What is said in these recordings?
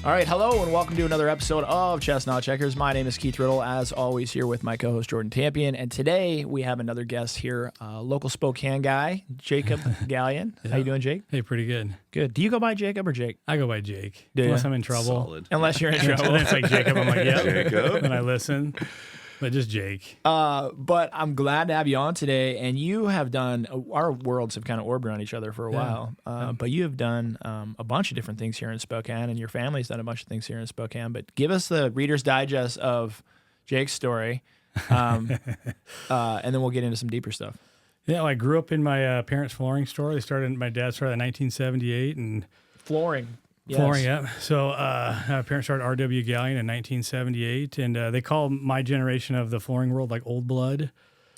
All right, hello and welcome to another episode of Chestnut Checkers. My name is Keith Riddle, as always, here with my co-host Jordan Tampien, and today we have another guest here, local Spokane guy, Jacob Gallion. Yeah. How you doing, Jake? Hey, pretty good. Good. Do you go by Jacob or Jake? I go by Jake, unless I'm in trouble. Solid. Unless you're in trouble. And then it's like Jacob. I'm like, yeah, Jacob. and I listen, but just Jake. But I'm glad to have you on today, and you have done. Our worlds have kind of orbited around each other for a while, but you have done a bunch of different things here in Spokane, and your family's done a bunch of things here in Spokane. But give us the Reader's Digest of Jake's story, and then we'll get into some deeper stuff. Yeah, well, I grew up in my parents' flooring store. My dad started in 1978, and Flooring. Yes. Flooring, yeah. So my parents started R.W. Gallion in 1978, and they call my generation of the flooring world like old blood.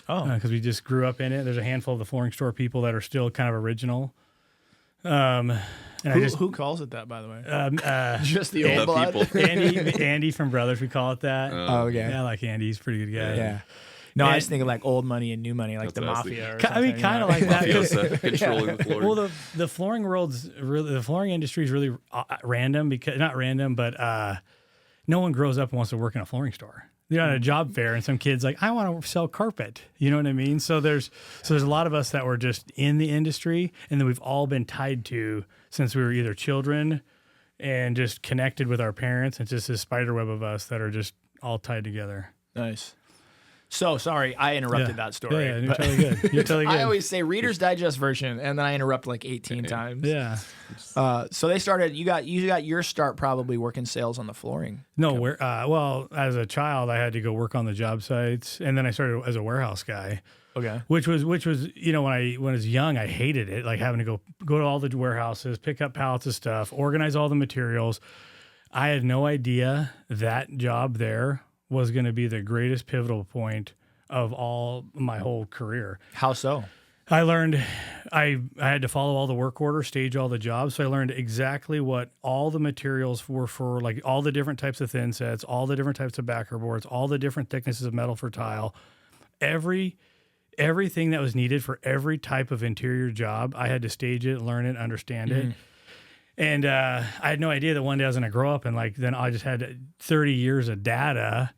Oh. Because we just grew up in it. There's a handful of the flooring store people that are still kind of original. Who calls it that, by the way? Just the old blood? People. Andy from Brothers, we call it that. Oh, okay. Yeah, I like Andy. He's a pretty good guy. Yeah. No, I was thinking like old money and new money, like the mafia or something. I mean, kind of like that. Controlling the floor. Well, the flooring world's really, the flooring industry is really random, because not random, but no one grows up and wants to work in a flooring store. You're at a job fair and some kid's like, I want to sell carpet. You know what I mean? So there's a lot of us that were just in the industry, and then we've all been tied to since we were either children and just connected with our parents. It's just this spider web of us that are just all tied together. Nice. So, sorry, I interrupted that story. Yeah, you're totally good. You're totally good. I always say Reader's Digest version, and then I interrupt like 18 times. Yeah. So they started, you got your start probably working sales on the flooring. No, well, as a child, I had to go work on the job sites, and then I started as a warehouse guy. Okay. Which was you know, when I was young, I hated it, like having to go to all the warehouses, pick up pallets of stuff, organize all the materials. I had no idea that job there was going to be the greatest pivotal point of all my whole career. How so? I learned I had to follow all the work orders, stage all the jobs. So I learned exactly what all the materials were for, like all the different types of thin sets, all the different types of backer boards, all the different thicknesses of metal for tile. Everything that was needed for every type of interior job, I had to stage it, learn it, understand it. And I had no idea that one day I was going to grow up and then I just had 30 years of data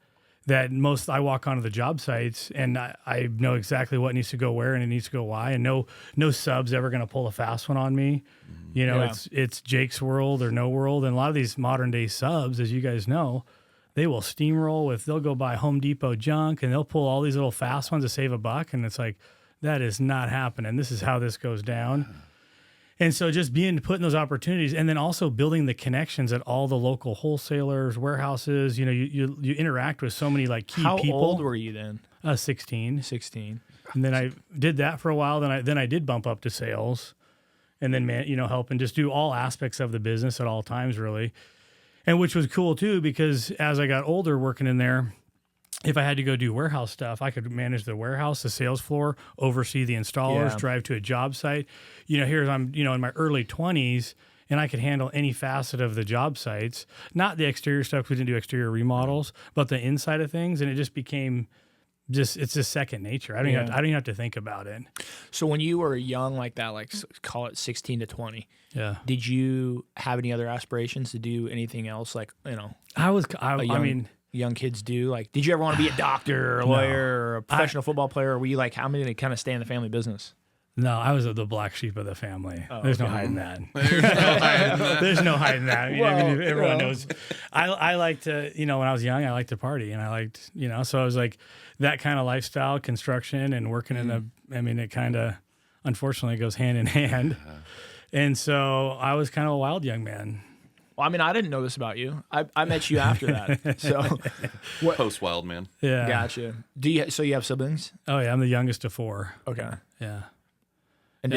that I walk onto the job sites and I know exactly what needs to go where and it needs to go why, and no sub's ever going to pull a fast one on me. You know, it's Jake's world or no world. And a lot of these modern day subs, as you guys know, they will steamroll they'll go buy Home Depot junk and they'll pull all these little fast ones to save a buck. And it's like, that is not happening. This is how this goes down. And so just putting those opportunities, and then also building the connections at all the local wholesalers, warehouses. You know, you interact with so many like key people. How old were you then? 16. 16. And then I did that for a while. Then I did bump up to sales, and then help and just do all aspects of the business at all times, really. And which was cool too, because as I got older working in there, if I had to go do warehouse stuff, I could manage the warehouse, the sales floor, oversee the installers, drive to a job site. You know, here I'm, in my early 20s, and I could handle any facet of the job sites, not the exterior stuff, because we didn't do exterior remodels, but the inside of things. And it just became it's just second nature. I don't even have to think about it. So when you were young like that, like call it 16 to 20, did you have any other aspirations to do anything else? Like, young kids do? Like, did you ever want to be a doctor or a lawyer or a professional football player? Or were you like, how many to kind of stay in the family business? No, I was the black sheep of the family. There's no hiding that. There's no hiding that. Everyone knows. I like to, when I was young, I liked to party, and I liked, so I was like that kind of lifestyle, construction and working it kind of, unfortunately, goes hand in hand. And so I was kind of a wild young man. Well, I mean, I didn't know this about you. I met you after that. So, post wild man. Yeah, gotcha. So you have siblings? Oh yeah, I'm the youngest of 4. Okay. Yeah. And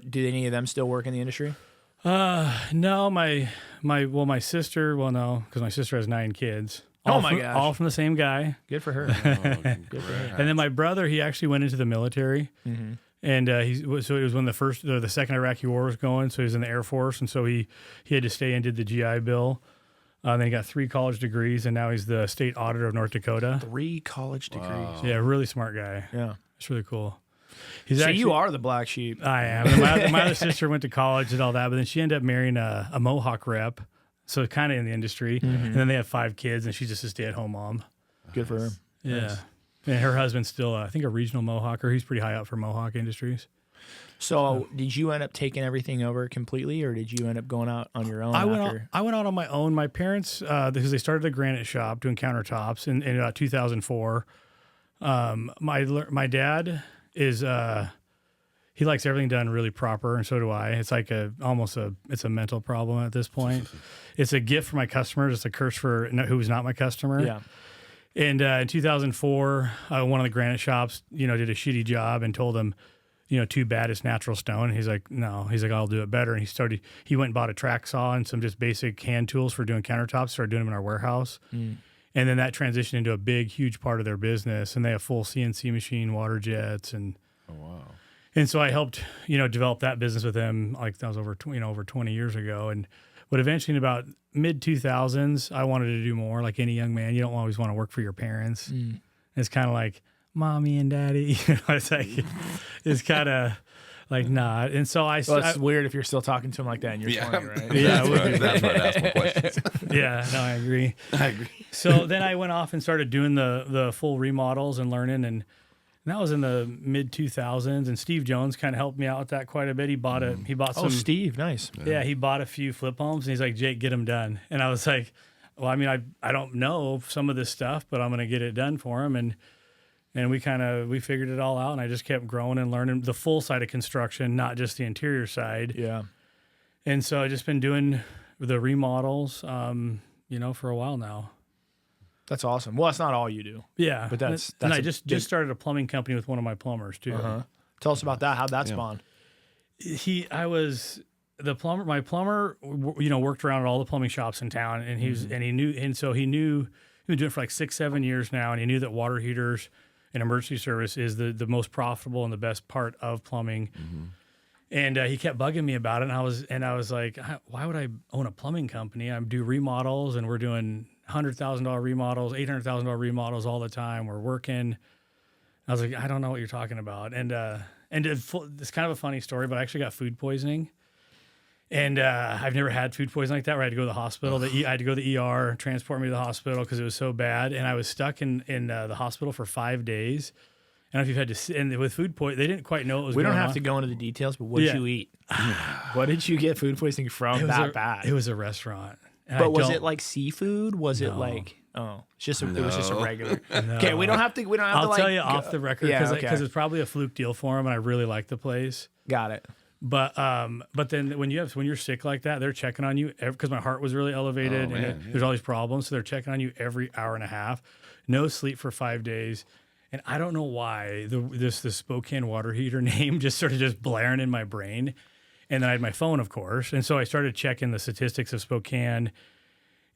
did any of them still work in the industry? No, my sister. Well, no, because my sister has 9 kids. Gosh! All from the same guy. Good for her. Good for her. And then my brother, he actually went into the military. Mm-hmm. And it was when the second Iraqi war was going, so he was in the Air Force, and so he had to stay and did the GI Bill. Then he got 3 college degrees, and now he's the state auditor of North Dakota. 3 college degrees. Wow. Yeah, really smart guy. Yeah, it's really cool. You are the black sheep. I am. My other sister went to college and all that, but then she ended up marrying a Mohawk rep. so kind of in the industry. And then they have 5 kids, and she's just a stay-at-home mom. Good for her. Yeah. Nice. And her husband's still, I think, a regional Mohawker. He's pretty high up for Mohawk Industries. So did you end up taking everything over completely, or did you end up going out on your own? I went out on my own. My parents, because they started a granite shop doing countertops in about 2004. My dad is he likes everything done really proper, and so do I. It's like it's a mental problem at this point. It's a gift for my customers. It's a curse for who's not my customer. Yeah. And in 2004, one of the granite shops, did a shitty job and told him, too bad, it's natural stone. And he's like, no. He's like, I'll do it better. And he went and bought a track saw and some just basic hand tools for doing countertops, started doing them in our warehouse. And then that transitioned into a big, huge part of their business. And they have full CNC machine, water jets. And Oh, wow. and so I helped, develop that business with them. Like that was over 20 years ago. But eventually in about mid 2000s, I wanted to do more. Like any young man, you don't always want to work for your parents. It's kind of like mommy and daddy. It's like, it's kind of like not. And so Well, it's weird if you're still talking to him like that and you're 20, right? Yeah, That's what I asked my questions. yeah, no, I agree. So then I went off and started doing the full remodels and learning, and that was in the mid 2000s. And Steve Jones kind of helped me out with that quite a bit. He bought some. Oh, Steve, nice. Yeah, he bought a few flip homes, and he's like, Jake, get them done. And I was like, well, I mean, I don't know some of this stuff, but I'm going to get it done for him. And we figured it all out, and I just kept growing and learning the full side of construction, not just the interior side. Yeah. And so I've just been doing the remodels, for a while now. That's awesome. Well, that's not all you do. Yeah. But that's and I a just big- started a plumbing company with one of my plumbers too. Tell us about that. How'd that spawn? My plumber, worked around at all the plumbing shops in town, and he knew he was doing it for like 6-7 years now, and he knew that water heaters and emergency service is the most profitable and the best part of plumbing. And he kept bugging me about it, and I was like, why would I own a plumbing company? I do remodels, and we're doing $100,000 remodels, $800,000 remodels all the time. We're working. I was like, I don't know what you're talking about. And it's kind of a funny story, but I actually got food poisoning. And I've never had food poisoning like that where I had to go to the hospital. I had to go to the ER, transport me to the hospital because it was so bad. And I was stuck in the hospital for 5 days. I don't know if you've had to, and with food poisoning, they didn't quite know what was going on. We don't have to go into the details, but what did you eat? What did you get food poisoning from bad? It was a restaurant. But was it like seafood? Was it like, it was just a regular. Okay, we don't have to. I'll tell you off the record because it's probably a fluke deal for him, and I really like the place. Got it. But then when you're sick like that, they're checking on you because my heart was really elevated there's all these problems. So they're checking on you every hour and a half, no sleep for 5 days. And I don't know why the Spokane Water Heater name just started just blaring in my brain. And then I had my phone, of course. And so I started checking the statistics of Spokane,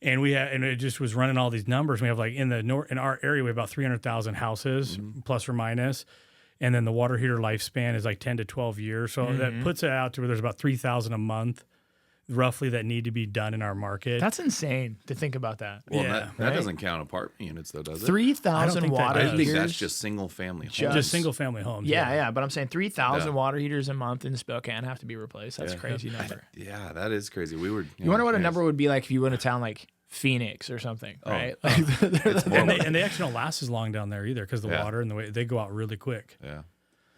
and it just was running all these numbers. We have like in our area, we have about 300,000 houses plus or minus. And then the water heater lifespan is like 10 to 12 years. So that puts it out to where there's about 3,000 a month roughly that need to be done in our market. That's insane to think about that. Well, that doesn't count apartment units, though, does it? 3,000 water heaters. I think that's just single family homes. Just single family homes. Yeah. But I'm saying 3,000 water heaters a month in Spokane have to be replaced. That's a crazy number. Yeah, that is crazy. You wonder what a number would be like if you went to town like Phoenix or something, right? And they actually don't last as long down there either because the water and the way they go out really quick. Yeah.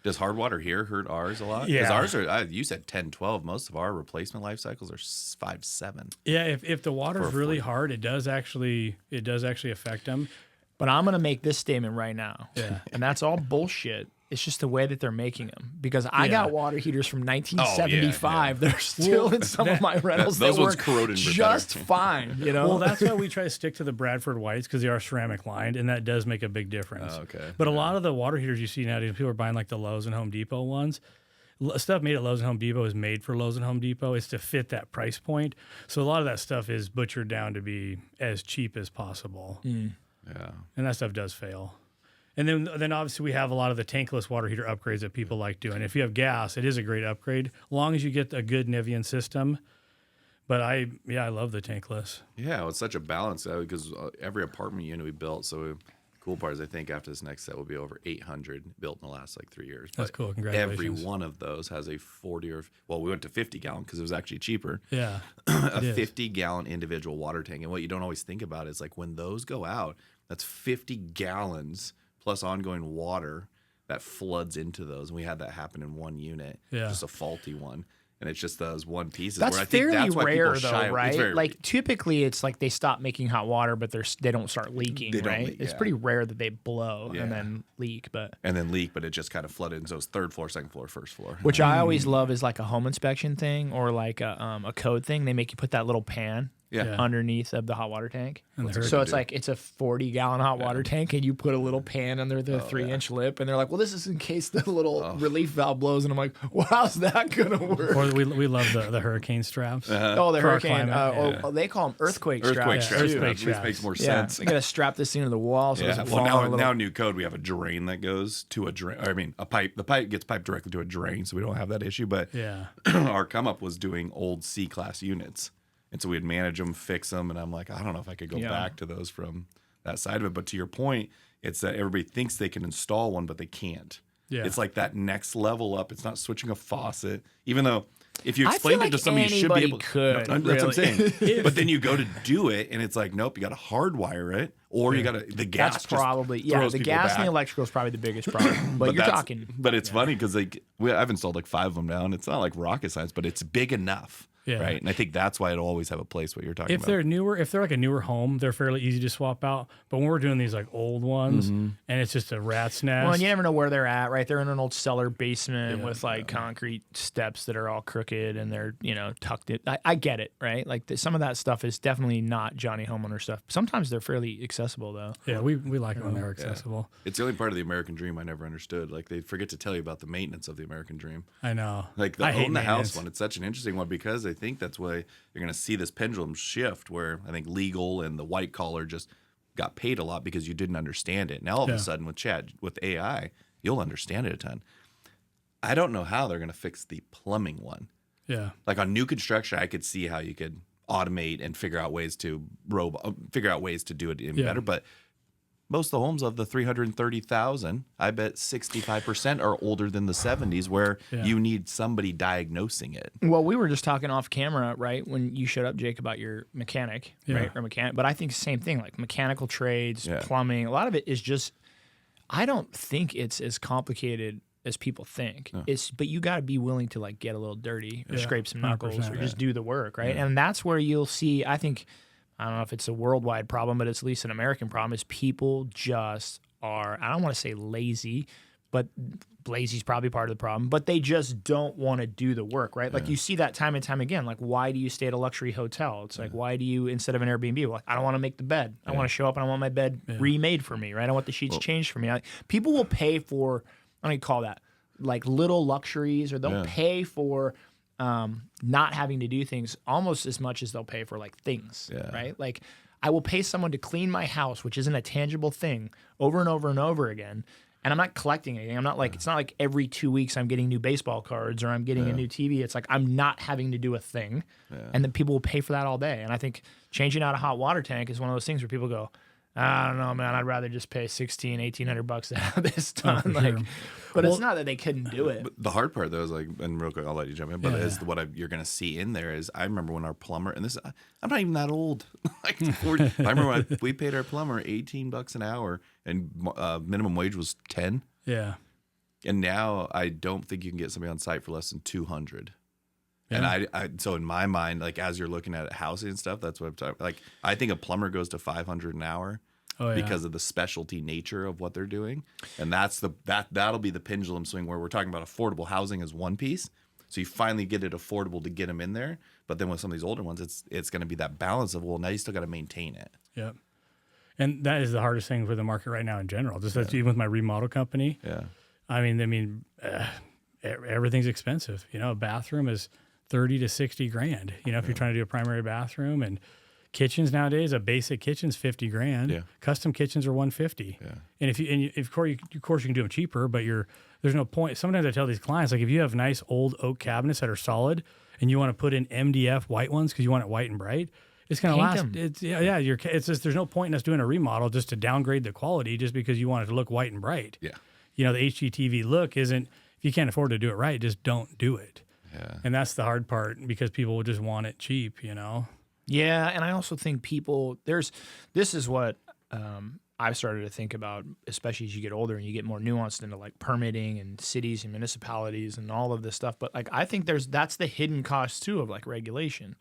Does hard water here hurt ours a lot? Yeah. Because ours are, you said 10, 12. Most of our replacement life cycles are 5, 7. Yeah, if the water's really hard, it does actually affect them. But I'm going to make this statement right now. Yeah. And that's all bullshit. It's just the way that they're making them. Because I got water heaters from 1975. They're still in some of my rentals. Those they ones work corroded just fine, Well, that's why we try to stick to the Bradford whites because they are ceramic lined, and that does make a big difference. Oh, okay. But a lot of the water heaters you see nowadays, people are buying like the Lowe's and Home Depot ones. Stuff made at Lowe's and Home Depot is made for Lowe's and Home Depot. It's to fit that price point. So a lot of that stuff is butchered down to be as cheap as possible. Yeah. And that stuff does fail. And then obviously we have a lot of the tankless water heater upgrades that people like doing. If you have gas, it is a great upgrade, as long as you get a good Nivian system. But I love the tankless. Yeah, well, it's such a balance because every apartment unit we built, so cool part is I think after this next set will be over 800 built in the last like 3 years. That's But cool. Congratulations. every one of those has a 40 or, well, we went to 50 gallon because it was actually cheaper. Yeah. A It is. 50 gallon individual water tank. And what you don't always think about is like when those go out, that's 50 gallons plus ongoing water that floods into those. And we had that happen in one unit, Yeah. just a faulty one. And it's just those one pieces. That's where I think fairly that's why rare, people though, shy. It's right? very- Like typically, it's like they stop making hot water, but they don't start leaking, They don't right? leak, It's yeah. pretty rare that they blow Yeah. and then leak, but and then leak, but it just kind of flooded into those third floor, second floor, first floor. which I always love is like a home inspection thing or like a code thing. They make you put that little pan Yeah. underneath of the hot water tank. And the What's it So do? it's like it's a 40-gallon hot water tank, and you put a little pan under the 3-inch lip, and they're like, "Well, this is in case the little relief valve blows." And I'm like, "Well, how's that gonna work?" Or we love the hurricane straps. Oh, the For our hurricane, climate, or they call them earthquake Earthquake straps. straps, too. Earthquake which straps. makes more Yeah, sense. I gotta strap this thing to the wall so it Yeah. doesn't Well, fall. in a now little... new code, we have a drain that goes to a drain. I mean, a pipe. The pipe gets piped directly to a drain, so we don't have that issue. But Yeah. our come up was doing old C-class units. And so we'd manage them, fix them. And I'm like, I don't know if I could go Yeah. back to those from that side of it. But to your point, it's that everybody thinks they can install one, but they can't. Yeah. It's like that next level up. It's not switching a faucet, even though if you I explained feel it to like somebody, you should be anybody able. could, No, that's what I'm really. saying. But then you go to do it, and it's like, nope, you got to hardwire it, or you got to the gas. That's just probably throws the people gas and back. the electrical is probably the biggest problem. But you're that's- talking. But it's funny because like I've installed like 5 of them now, and it's not like rocket science, but it's big enough, Yeah. right? And I think that's why it'll always have a place. What you're talking If about. they're newer, if they're like a newer home, they're fairly easy to swap out. But when we're doing these like old ones, and it's just a rat's nest. Well, and you never know where they're at, right? They're in an old cellar basement Yeah. with like concrete steps that are all crooked and they're, tucked in. I get it, right? Like some of that stuff is definitely not Johnny homeowner stuff. Sometimes they're fairly accessible though. yeah, we like it when they're accessible. It's the only part of the American dream I never understood. Like they forget to tell you about the maintenance of the American dream. I know. Like the I hate own the house maintenance. one, it's such an interesting one because I think that's why you're going to see this pendulum shift where I think legal and the white collar just got paid a lot because you didn't understand it. Now all of Yeah. a sudden with AI, you'll understand it a ton. I don't know how they're going to fix the plumbing one. Yeah. Like on new construction, I could see how you could automate and figure out ways to do it even Yeah. better. But most of the homes of the 330,000, I bet 65% are older than the 70s, where Yeah. you need somebody diagnosing it. Well, we were just talking off camera, right? When you showed up, Jake, about your mechanic, Yeah. right? Or mechanic. But I think same thing, like mechanical trades, Yeah. plumbing. A lot of it is just, I don't think it's as complicated as people think. But you got to be willing to like get a little dirty or Yeah, scrape some knuckles 100%, or just do the work, right? And that's where you'll see, I think, I don't know if it's a worldwide problem, but it's at least an American problem, is people just are, I don't want to say lazy, but lazy's probably part of the problem, but they just don't want to do the work, right? Like you see that time and time again. Like, why do you stay at a luxury hotel? It's like, why do you, instead of an Airbnb, like, I don't want to make the bed. I want to show up and I want my bed remade for me, right? I want the sheets changed for me. Like, people will pay for, I don't even call that, like little luxuries, or they'll pay for not having to do things almost as much as they'll pay for like things, right? Like I will pay someone to clean my house, which isn't a tangible thing, over and over and over again. And I'm not collecting anything. I'm not like, it's not like every 2 weeks I'm getting new baseball cards or I'm getting a new TV. It's like I'm not having to do a thing. And then people will pay for that all day. And I think changing out a hot water tank is one of those things where people go, I don't know, man, I'd rather just pay $1,800 to have this done. Like, but it's not that they couldn't do it. But the hard part, though, is like, and real quick, I'll let you jump in, but is you're going to see in there is I remember when our plumber, and this, I'm not even that old, like 40, I remember when we paid our plumber $18 an hour and minimum wage was 10. Yeah. And now I don't think you can get somebody on site for less than 200. And I so in my mind, like as you're looking at housing and stuff, that's what I'm talking. Like I think a plumber goes to 500 an hour because of the specialty nature of what they're doing, and that'll be the pendulum swing where we're talking about affordable housing as one piece. So you finally get it affordable to get them in there, but then with some of these older ones, it's going to be that balance of now you still got to maintain it. Yep. And that is the hardest thing for the market right now in general. Just that's even with my remodel company. Yeah. I mean, everything's expensive. A bathroom is 30 to 60 grand. If you're trying to do a primary bathroom, and kitchens nowadays, a basic kitchen's 50 grand. Yeah. Custom kitchens are 150. Yeah. And of course you can do them cheaper, but there's no point. Sometimes I tell these clients, like if you have nice old oak cabinets that are solid and you want to put in MDF white ones because you want it white and bright, It's going to Paint last. 'em. It's it's just, there's no point in us doing a remodel just to downgrade the quality just because you want it to look white and bright. Yeah. The HGTV look isn't, if you can't afford to do it right, just don't do it. Yeah. And that's the hard part because people will just want it cheap, Yeah, and I also think this is what I've started to think about, especially as you get older and you get more nuanced into like permitting and cities and municipalities and all of this stuff. But like I think that's the hidden cost too of like regulation.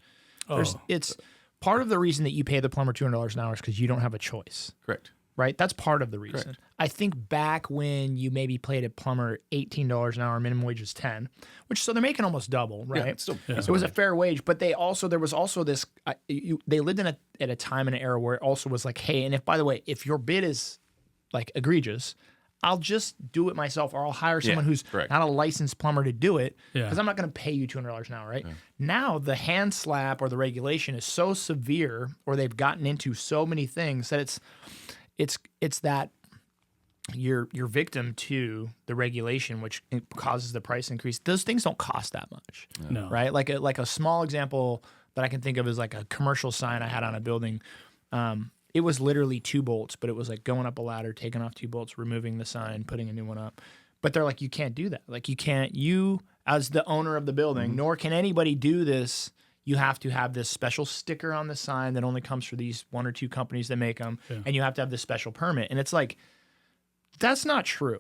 It's part of the reason that you pay the plumber $200 an hour is because you don't have a choice. Correct. Right? That's part of the reason. Correct. I think back when you maybe paid a plumber $18 an hour, minimum wage is $10, so they're making almost double, right? Yeah, it's still, So it was a fair wage, but there was also this. They lived at a time and an era where it also was like, hey, and if by the way, if your bid is like egregious, I'll just do it myself, or I'll hire someone who's correct. not a licensed plumber to do it, Yeah. because I'm not going to pay you $200 an hour, right? Yeah. Now the hand slap or the regulation is so severe, or they've gotten into so many things that it's that you're victim to the regulation, which causes the price increase. Those things don't cost that much, No. right? Like a small example that I can think of is like a commercial sign I had on a building. It was literally 2 bolts, but it was like going up a ladder, taking off 2 bolts, removing the sign, putting a new one up. But they're like, you can't do that. Like you as the owner of the building, nor can anybody do this. You have to have this special sticker on the sign that only comes for these 1 or 2 companies that make them. Yeah. And you have to have this special permit. And it's like, that's not true.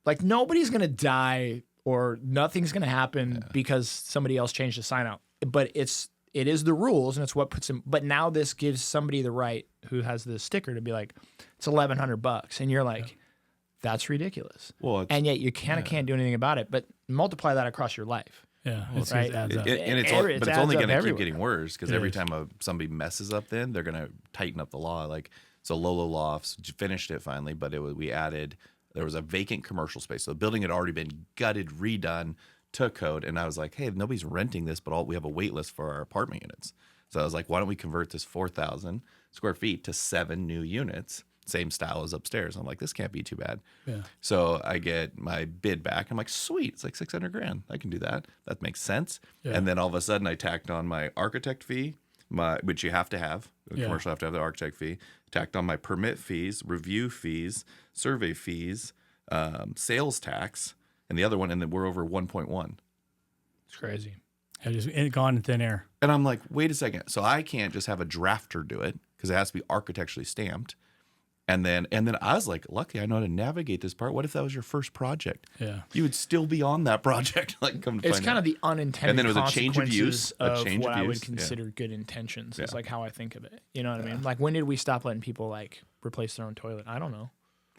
Like nobody's going to die or nothing's going to happen because somebody else changed the sign out. But it is the rules, and it's what puts them. But now this gives somebody the right who has the sticker to be like, it's $1,100, and you're like, that's ridiculous. Well, and yet you can't do anything about it. But multiply that across your life. Yeah, right. It adds up. But it's only going to keep getting worse because every time somebody messes up, then they're going to tighten up the law. Like so, Lolo Lofts finished it finally, but there was a vacant commercial space. So the building had already been gutted, redone, took code, and I was like, hey, nobody's renting this, but we have a wait list for our apartment units. So I was like, why don't we convert this 4,000 square feet to 7 new units? Same style as upstairs. I'm like, this can't be too bad. Yeah. So I get my bid back. I'm like, sweet, it's like $600,000. I can do that. That makes sense. Yeah. And then all of a sudden, I tacked on my architect fee, which you have to have. Commercial have to have the architect fee. Tacked on my permit fees, review fees, survey fees, sales tax, and the other one, and then we're over 1.1. It's crazy. Yeah, just gone in thin air. And I'm like, wait a second. So I can't just have a drafter do it because it has to be architecturally stamped. And then I was like, lucky I know how to navigate this part. What if that was your first project? Yeah, you would still be on that project. It's kind of the unintended. And then it was a change of use, I would consider good intentions. It's like how I think of it. You know what I mean? Like when did we stop letting people like replace their own toilet? I don't know.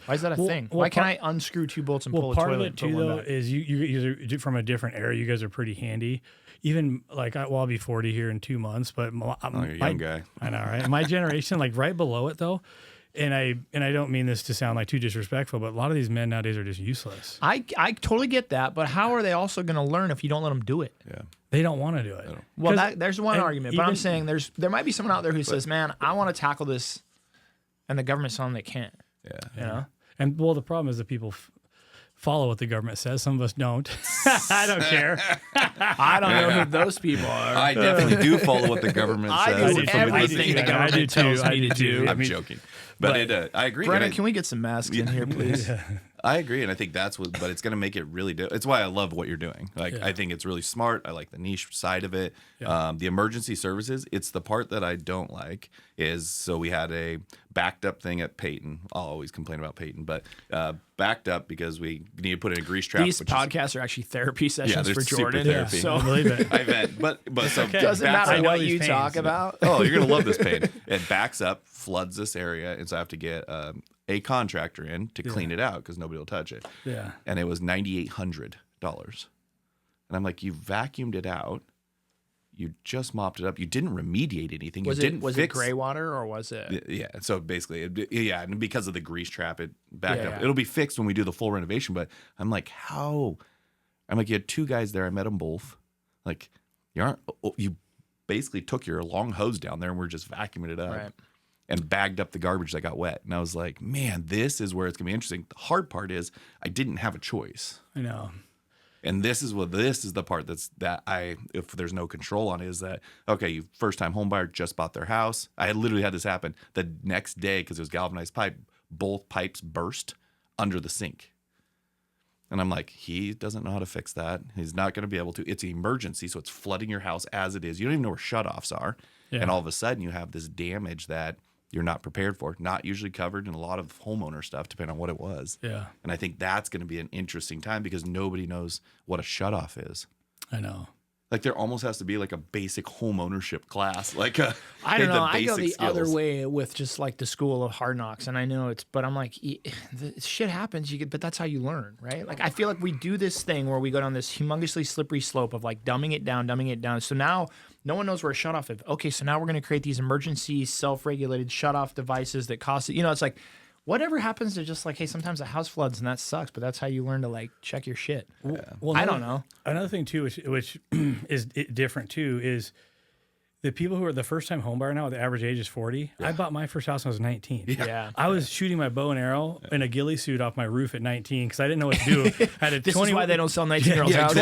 Why is that a thing? Why can't I unscrew 2 bolts and pull a toilet? Part of it too, though, is you guys are from a different era. You guys are pretty handy. Even like I'll be 40 here in 2 months, but you're a young guy. I know, right? My generation, like right below it though. And I don't mean this to sound like too disrespectful, but a lot of these men nowadays are just useless. I totally get that, but how are they also going to learn if you don't let them do it? Yeah, they don't want to do it. Well, there's one argument, but I'm saying there might be someone out there who says, "Man, I want to tackle this," and the government's telling them they can't. Yeah, you know. And well, the problem is that people follow what the government says. Some of us don't. I don't care. I don't know who those people are. I definitely do follow what the government says. I do everything the government tells me to do. I'm joking. But I agree. Brennan, can we get some masks in here, please? I agree, and I think but it's going to make it really. It's why I love what you're doing. Like I think it's really smart. I like the niche side of it. Yeah. The emergency services. It's the part that I don't like. So we had a backed up thing at Peyton. I'll always complain about Peyton, but backed up because we need to put in a grease trap. These podcasts are actually therapy sessions for Jordan. Therapy. So I believe it. I bet, but so it doesn't matter what you talk about. Oh, you're gonna love this pain. It backs up, floods this area, and so I have to get a contractor in to clean it out because nobody will touch it. Yeah. And it was $9,800. And I'm like, you vacuumed it out. You just mopped it up. You didn't remediate anything. Was it gray water or was it? Yeah. So basically, and because of the grease trap, it backed up. It'll be fixed when we do the full renovation. But I'm like, how? I'm like, you had 2 guys there. I met them both. Like, you basically took your long hose down there and we're just vacuuming it up. Right. And bagged up the garbage that got wet. And I was like, man, this is where it's going to be interesting. The hard part is I didn't have a choice. I know. And this is the part if there's no control on it, is that, okay, you first time home buyer just bought their house. I had literally had this happen the next day because it was galvanized pipe. Both pipes burst under the sink. And I'm like, he doesn't know how to fix that. He's not going to be able to. It's an emergency, so it's flooding your house as it is. You don't even know where shutoffs are. Yeah. And all of a sudden you have this damage that you're not prepared for, not usually covered in a lot of homeowner stuff, depending on what it was. Yeah. And I think that's going to be an interesting time because nobody knows what a shutoff is. I know. Like there almost has to be like a basic home ownership class. Like I don't know. I go the skills. other way with just like the school of hard knocks, and I know but I'm like, shit happens. But that's how you learn, right? Like I feel like we do this thing where we go down this humongously slippery slope of like dumbing it down. So now no one knows where a shutoff is. Okay, so now we're going to create these emergency self-regulated shutoff devices that cost. It's like. Whatever happens to just like, hey, sometimes the house floods and that sucks, but that's how you learn to like check your shit. Well, I don't know. Another thing too, which is different too, is the people who are the first time home buyer now, the average age is 40. Yeah. I bought my first house when I was 19. Yeah. I was shooting my bow and arrow in a ghillie suit off my roof at 19 because I didn't know what to do. I had a this is why they don't sell 19-year-olds houses.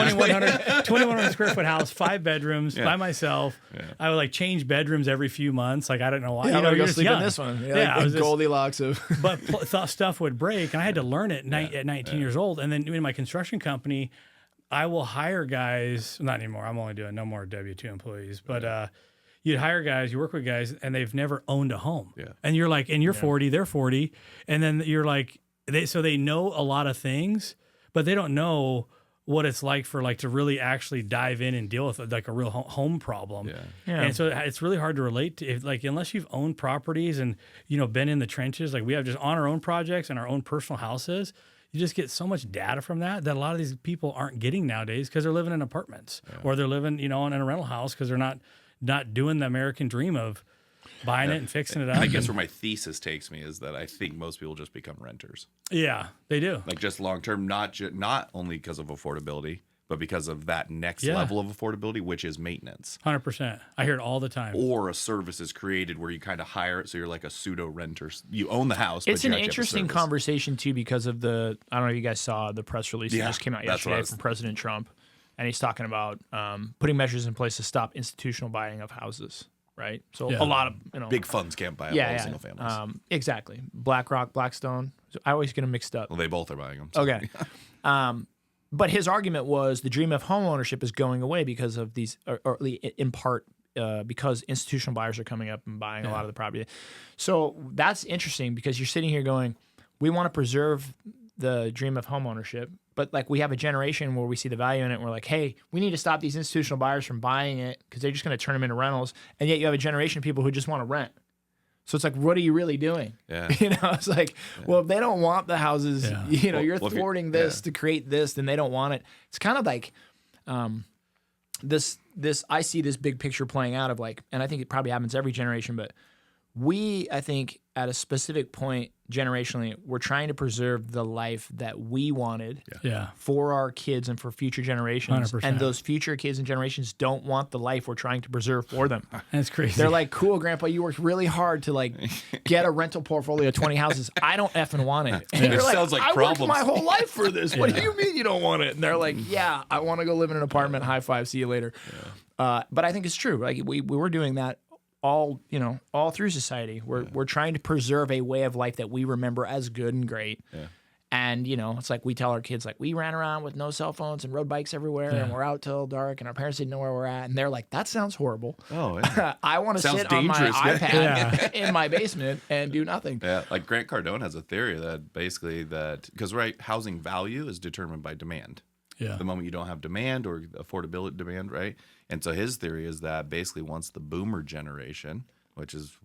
2,100 square foot house, 5 bedrooms by myself. Yeah. I would like change bedrooms every few months. Like I don't know why. Yeah, you're sleep in this one. I was Goldilocks of. But thought stuff would break, and I had to learn it at 19 years old. And then in my construction company, I will hire guys. Not anymore. I'm only doing no more W-2 employees, but. You'd hire guys, you work with guys, and they've never owned a home. Yeah. And you're like, and you're 40, they're 40. And then you're like, they know a lot of things, but they don't know what it's like to really actually dive in and deal with like a real home problem. Yeah. And so it's really hard to relate to, unless you've owned properties and, been in the trenches, like we have just on our own projects and our own personal houses. You just get so much data from that a lot of these people aren't getting nowadays because they're living in apartments or they're living, in a rental house because they're not doing the American dream of buying it and fixing it up. I guess where my thesis takes me is that I think most people just become renters. Yeah, they do. Like just long term, not only because of affordability, but because of that next level of affordability, which is maintenance. 100%. I hear it all the time. Or a service is created where you kind of hire it, so you're like a pseudo renter. You own the house. It's an interesting conversation too because of I don't know if you guys saw the press release that just came out yesterday from President Trump. And he's talking about putting measures in place to stop institutional buying of houses, right? So a lot of big funds can't buy up all single families. Exactly. BlackRock, Blackstone. I always get them mixed up. Well, they both are buying them. So. Okay. But his argument was the dream of home ownership is going away because of these, or in part because institutional buyers are coming up and buying a lot of the property. So that's interesting because you're sitting here going, we want to preserve the dream of home ownership, but like we have a generation where we see the value in it and we're like, hey, we need to stop these institutional buyers from buying it because they're just going to turn them into rentals. And yet you have a generation of people who just want to rent. So it's like, what are you really doing? Yeah. It's like, well, if they don't want the houses, you're thwarting this to create this, then they don't want it. It's kind of like this, I see this big picture playing out of like, and I think it probably happens every generation, but I think at a specific point generationally, we're trying to preserve the life that we wanted for our kids and for future generations. 100%. And those future kids and generations don't want the life we're trying to preserve for them. That's crazy. They're like, cool, Grandpa, you worked really hard to like get a rental portfolio of 20 houses. I don't effing want it. And you're like, sounds like I problems. worked my whole life for this. What do you mean you don't want it? And they're like, yeah, I want to go live in an apartment. High five. See you later. But I think it's true. Like we were doing that all through society. We're trying to preserve a way of life that we remember as good and great. Yeah. And it's like we tell our kids like we ran around with no cell phones and rode bikes everywhere and we're out till dark and our parents didn't know where we're at and they're like, that sounds horrible. Oh, yeah. I want to sit on my iPad in my basement and do nothing. Yeah, like Grant Cardone has a theory that basically because housing value is determined by demand. Yeah. The moment you don't have demand or affordability demand, right? And so his theory is that basically once the boomer generation, which is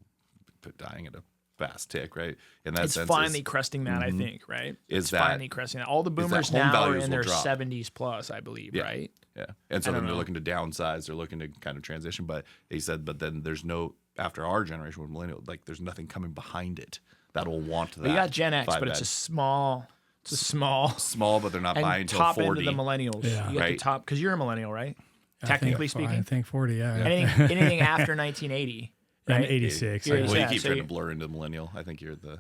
dying at a fast tick, right? In that it's sense, finally cresting that, I think, right? It's finally cresting that. All the boomers now are in their 70s plus, I believe, right? Yeah. And so then they're looking to downsize, they're looking to kind of transition. But he said, but then there's after our generation with millennial, like there's nothing coming behind it that will want that. You got Gen X, but it's a small, but they're not buying until 40. Top end of the millennials. Yeah. You got the top, because you're a millennial, right? Technically speaking. I think 40, yeah. Anything after 1980. Right? I'm 86. Well, you keep trying to blur into millennial. I think you're the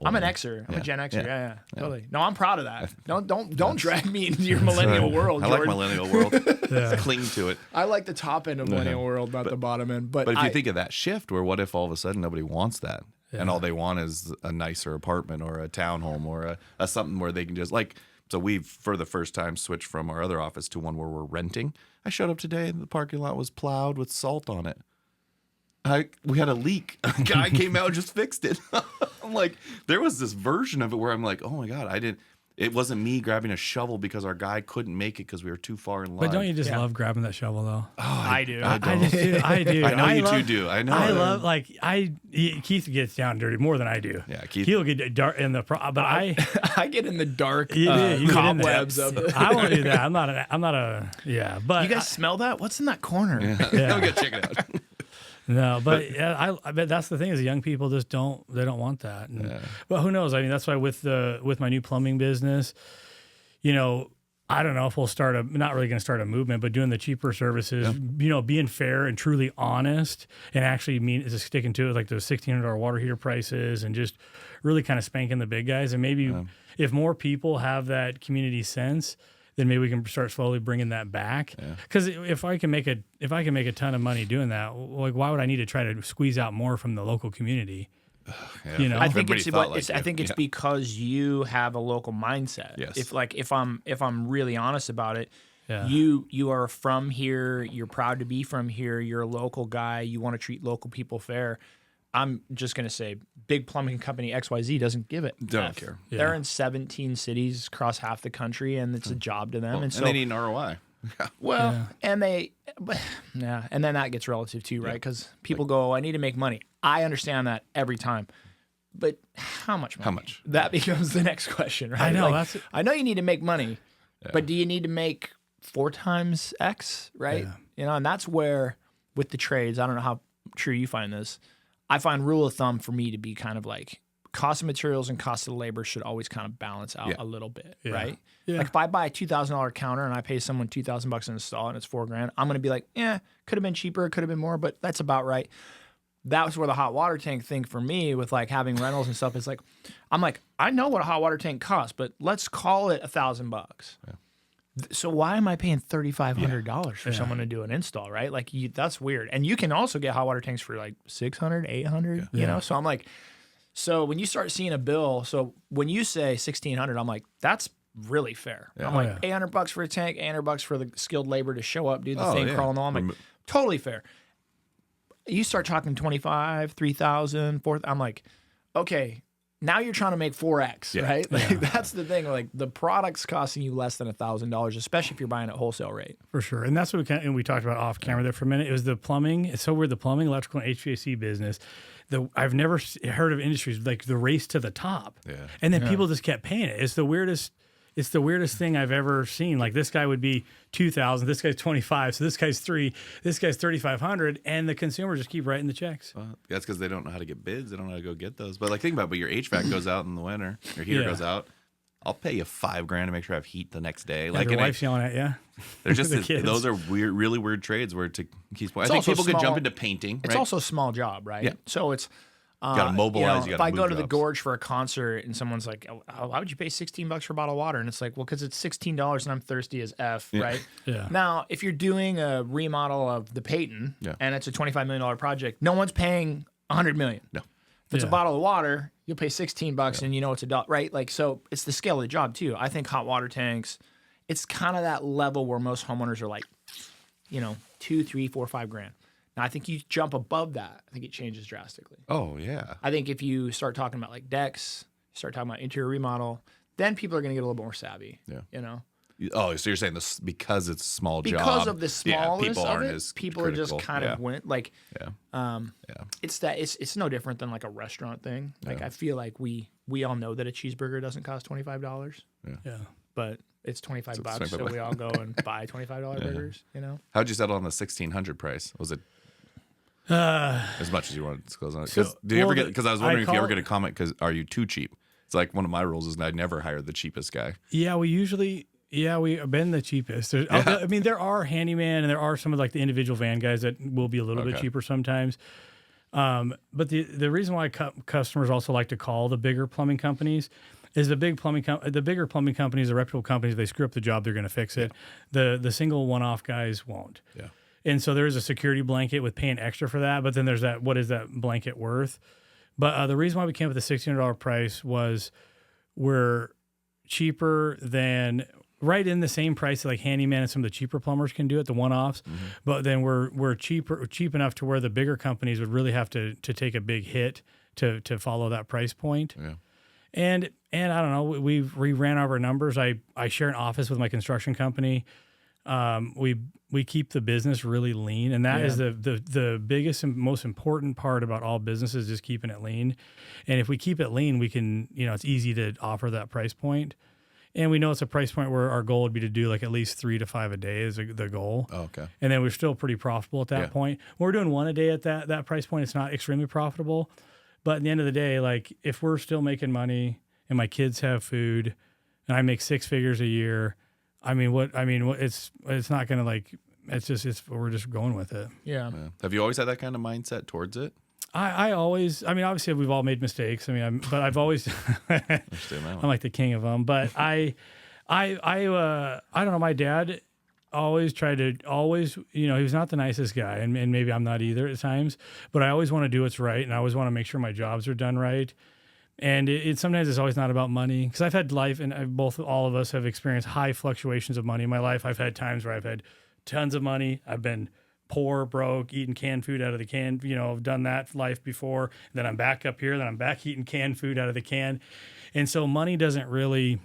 I'm an Xer. I'm a Gen Xer. Yeah, totally. No, I'm proud of that. Don't drag me into your millennial world, I Jordan. like millennial world. Cling to it. I like the top end of millennial world, not the bottom end. But if you think of that shift, where what if all of a sudden nobody wants that, and all they want is a nicer apartment or a townhome or a something where they can just like. So we've for the first time switched from our other office to one where we're renting. I showed up today and the parking lot was plowed with salt on it. We had a leak. A guy came out and just fixed it. I'm like, there was this version of it where I'm like, oh my God, it wasn't me grabbing a shovel because our guy couldn't make it because we were too far in line. But don't you just love grabbing that shovel though? Oh, I do. I just do. I do. I know you two do. I know. I love Keith gets down dirty more than I do. Yeah, Keith. He'll get dark in the but I get in the dark you cobwebs of it. I won't do that. I'm not a but you guys smell that? What's in that corner? Yeah. Don't get chicken out. No, but I bet that's the thing is young people just don't want that. But who knows? I mean, that's why with my new plumbing business, I don't know if we'll not really going to start a movement, but doing the cheaper services, being fair and truly honest and actually just sticking to it, like those $1,600 water heater prices and just really kind of spanking the big guys. And maybe if more people have that community sense, then maybe we can start slowly bringing that back. Because if I can make a ton of money doing that, like why would I need to try to squeeze out more from the local community? I think it's because you have a local mindset. Yes. If I'm really honest about it, you are from here. You're proud to be from here. You're a local guy. You want to treat local people fair. I'm just going to say big plumbing company XYZ doesn't give it. Don't care. Yeah. They're in 17 cities across half the country, and it's a job to them. Well, and so they need an ROI. and then that gets relative too, right? Because people go, I need to make money. I understand that every time. But how much money? How much? That becomes the next question, right? I know. I know you need to make money, but do you need to make 4 times X, right? And that's where with the trades, I don't know how true you find this. I find rule of thumb for me to be kind of like cost of materials and cost of labor should always kind of balance out a little bit, right? Yeah. Like if I buy a $2,000 counter and I pay someone $2,000 to install and it's $4,000, I'm going to be like, could have been cheaper, could have been more, but that's about right. That was where the hot water tank thing for me with like having rentals and stuff is like, I'm like, I know what a hot water tank costs, but let's call it $1,000. Yeah. So why am I paying $3,500 for someone to do an install, right? Like that's weird. And you can also get hot water tanks for like $600, $800, you know? So I'm like, so when you start seeing a bill, so when you say $1,600, I'm like, that's really fair. I'm like, $800 for a tank, $800 for the skilled labor to show up, do the thing, crawl and all. I'm like, totally fair. You start talking 25, 3,000, 4,000. I'm like, okay, now you're trying to make 4X, right? Like that's the thing. Like the product's costing you less than $1,000, especially if you're buying at wholesale rate. For sure. And that's what we talked about off camera there for a minute. It was the plumbing. It's so weird. The plumbing, electrical, and HVAC business. I've never heard of industries like the race to the top. Yeah. And then people just kept paying it. It's the weirdest thing I've ever seen. Like this guy would be 2,000, this guy's 25, so this guy's 3, this guy's 3,500, and the consumers just keep writing the checks. Well, that's because they don't know how to get bids. They don't know how to go get those. But like think about it, but your HVAC goes out in the winter, your heater goes out. I'll pay you $5,000 to make sure I have heat the next day. Like your wife's yelling at you. They're just those are weird, really weird trades where to Keith's point. I think people could jump into painting. It's also a small job, right? Yeah. So it's you got to mobilize. If I go to the gorge for a concert and someone's like, oh, "Why would you pay $16 for a bottle of water?" and it's like, well, because it's $16 and I'm thirsty as F, right? Yeah. Now, if you're doing a remodel of the Peyton and it's a $25 million project, no one's paying $100 million. No. If it's a bottle of water, you'll pay $16 and you know it's $1, right? Like so, it's the scale of the job too. I think hot water tanks, it's kind of that level where most homeowners are like, $2, $3, $4, $5,000. Now, I think you jump above that, I think it changes drastically. Oh, yeah. I think if you start talking about like decks, start talking about interior remodel, then people are going to get a little bit more savvy. Yeah. Oh, so you're saying this because it's a small job. Because of the smallness people of aren't it, as people critical. are just kind of went like, it's no different than like a restaurant thing. Like I feel like we all know that a cheeseburger doesn't cost $25. Yeah. But it's $25, so we all go and buy $25 burgers, How'd you settle on the $1,600 price? Was it as much as you want to disclose on it? Because I was wondering if you ever get a comment because are you too cheap? It's like one of my rules is I never hire the cheapest guy. Yeah, we've been the cheapest. I mean, there are handyman and there are some of like the individual van guys that will be a little bit cheaper sometimes. But the reason why customers also like to call the bigger plumbing companies is the bigger plumbing companies, the reputable companies, they screw up the job, they're going to fix it. The single one-off guys won't. Yeah. And so there's a security blanket with paying extra for that. But then there's that, what is that blanket worth? But the reason why we came up with the $1,600 price was we're cheaper than right in the same price that like handyman and some of the cheaper plumbers can do it, the one-offs. But then we're cheap enough to where the bigger companies would really have to take a big hit to follow that price point. Yeah. And I don't know, we ran over numbers. I share an office with my construction company. We keep the business really lean, and that is the biggest and most important part about all businesses, just keeping it lean. And if we keep it lean, we can, it's easy to offer that price point. And we know it's a price point where our goal would be to do like at least 3 to 5 a day is the goal. Oh, okay. And then we're still pretty profitable at that point. When we're doing 1 a day at that price point, it's not extremely profitable. But at the end of the day, like if we're still making money and my kids have food and I make 6 figures a year, it's not going to like, we're just going with it. Yeah. Have you always had that kind of mindset towards it? I always, obviously we've all made mistakes. But I've always, I'm like the king of them. But I don't know. My dad always tried to he was not the nicest guy, and maybe I'm not either at times. But I always want to do what's right, and I always want to make sure my jobs are done right. And sometimes it's always not about money, because I've had life, and all of us have experienced high fluctuations of money in my life. I've had times where I've had tons of money. I've been poor, broke, eating canned food out of the can. I've done that life before. Then I'm back up here. Then I'm back eating canned food out of the can. And so money doesn't really,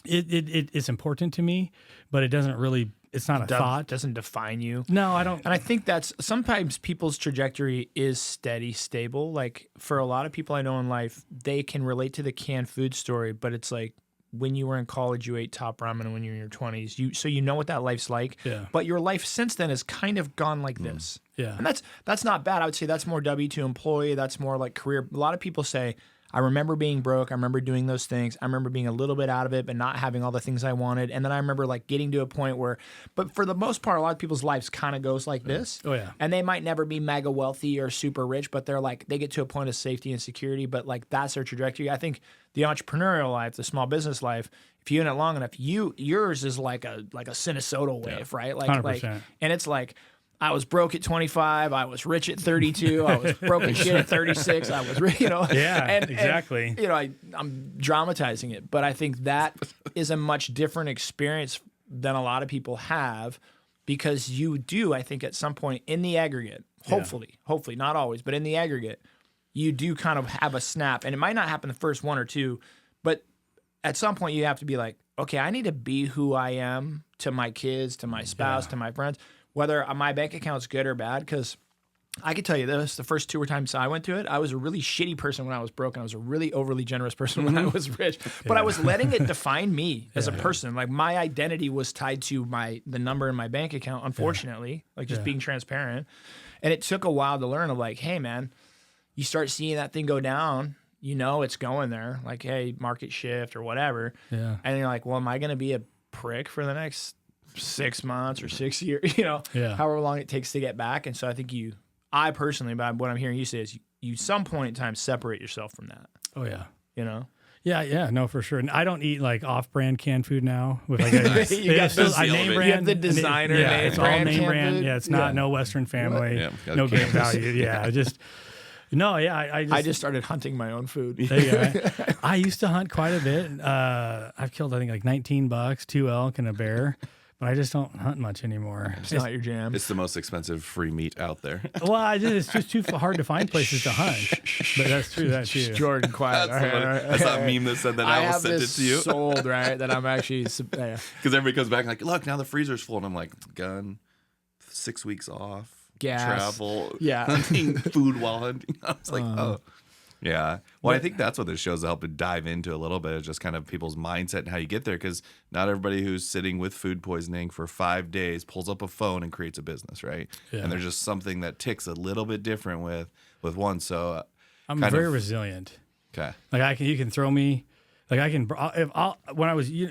it's important to me, but it doesn't really, it's not a thought. Doesn't define you. No, I don't. And I think that's sometimes people's trajectory is steady, stable. Like for a lot of people I know in life, they can relate to the canned food story, but it's like, when you were in college, you ate top ramen, and when you're in your 20s, so you know what that life's like. Yeah. But your life since then has kind of gone like this. Yeah. And that's not bad. I would say that's more W-2 employee. That's more like career. A lot of people say, I remember being broke. I remember doing those things. I remember being a little bit out of it, but not having all the things I wanted. And then I remember like getting to a point where, but for the most part, a lot of people's lives kind of goes like this. Oh yeah. And they might never be mega wealthy or super rich, but they're like, they get to a point of safety and security, but like that's their trajectory. I think the entrepreneurial life, the small business life, if you're in it long enough, yours is like a sinusoidal wave, right? Like, 100%. And it's like, I was broke at 25. I was rich at 32. I was broke as shit at 36. I was, Yeah, exactly. And, I'm dramatizing it, but I think that is a much different experience than a lot of people have, because you do, I think, at some point in the aggregate, hopefully, not always, but in the aggregate, you do kind of have a snap, and it might not happen the first 1 or 2, but at some point you have to be like, okay, I need to be who I am to my kids, to my spouse, to my friends, whether my bank account's good or bad. Because I could tell you this, the first 2 times I went to it, I was a really shitty person when I was broke, and I was a really overly generous person when I was rich. But I was letting it define me as a person. Like my identity was tied to the number in my bank account, unfortunately, like just being transparent. And it took a while to learn of like, hey man, you start seeing that thing go down, it's going there, like, hey, market shift or whatever. Yeah. And you're like, well, am I going to be a prick for the next 6 months or 6 years, however long it takes to get back? And so I think I personally, by what I'm hearing you say, is you some point in time separate yourself from that. Oh yeah. Yeah, no, for sure. And I don't eat like off-brand canned food now. With like you got name brand. You have the designer. It's all name brand. Food. Yeah, it's not no Western Family, no great value. Yeah, I just started hunting my own food. There you go. I used to hunt quite a bit. I've killed, I think, like 19 bucks, 2 elk, and a bear. But I just don't hunt much anymore. It's not your jam. It's the most expensive free meat out there. Well, it's just too hard to find places to hunt. But that's true. That's true. Jordan, quiet. That's that meme that said that I almost sent it to you. Sold, right? That I'm actually. Because everybody comes back like, look, now the freezer's full. And I'm like, gun, 6 weeks off. Gas. Travel. Yeah. Hunting food while hunting. I was like, oh. Yeah. Well, I think that's what this show's helped to dive into a little bit, is just kind of people's mindset and how you get there. Because not everybody who's sitting with food poisoning for 5 days pulls up a phone and creates a business, right? Yeah. And there's just something that ticks a little bit different with one. So I'm very resilient. Okay. Like you can throw me Like I can,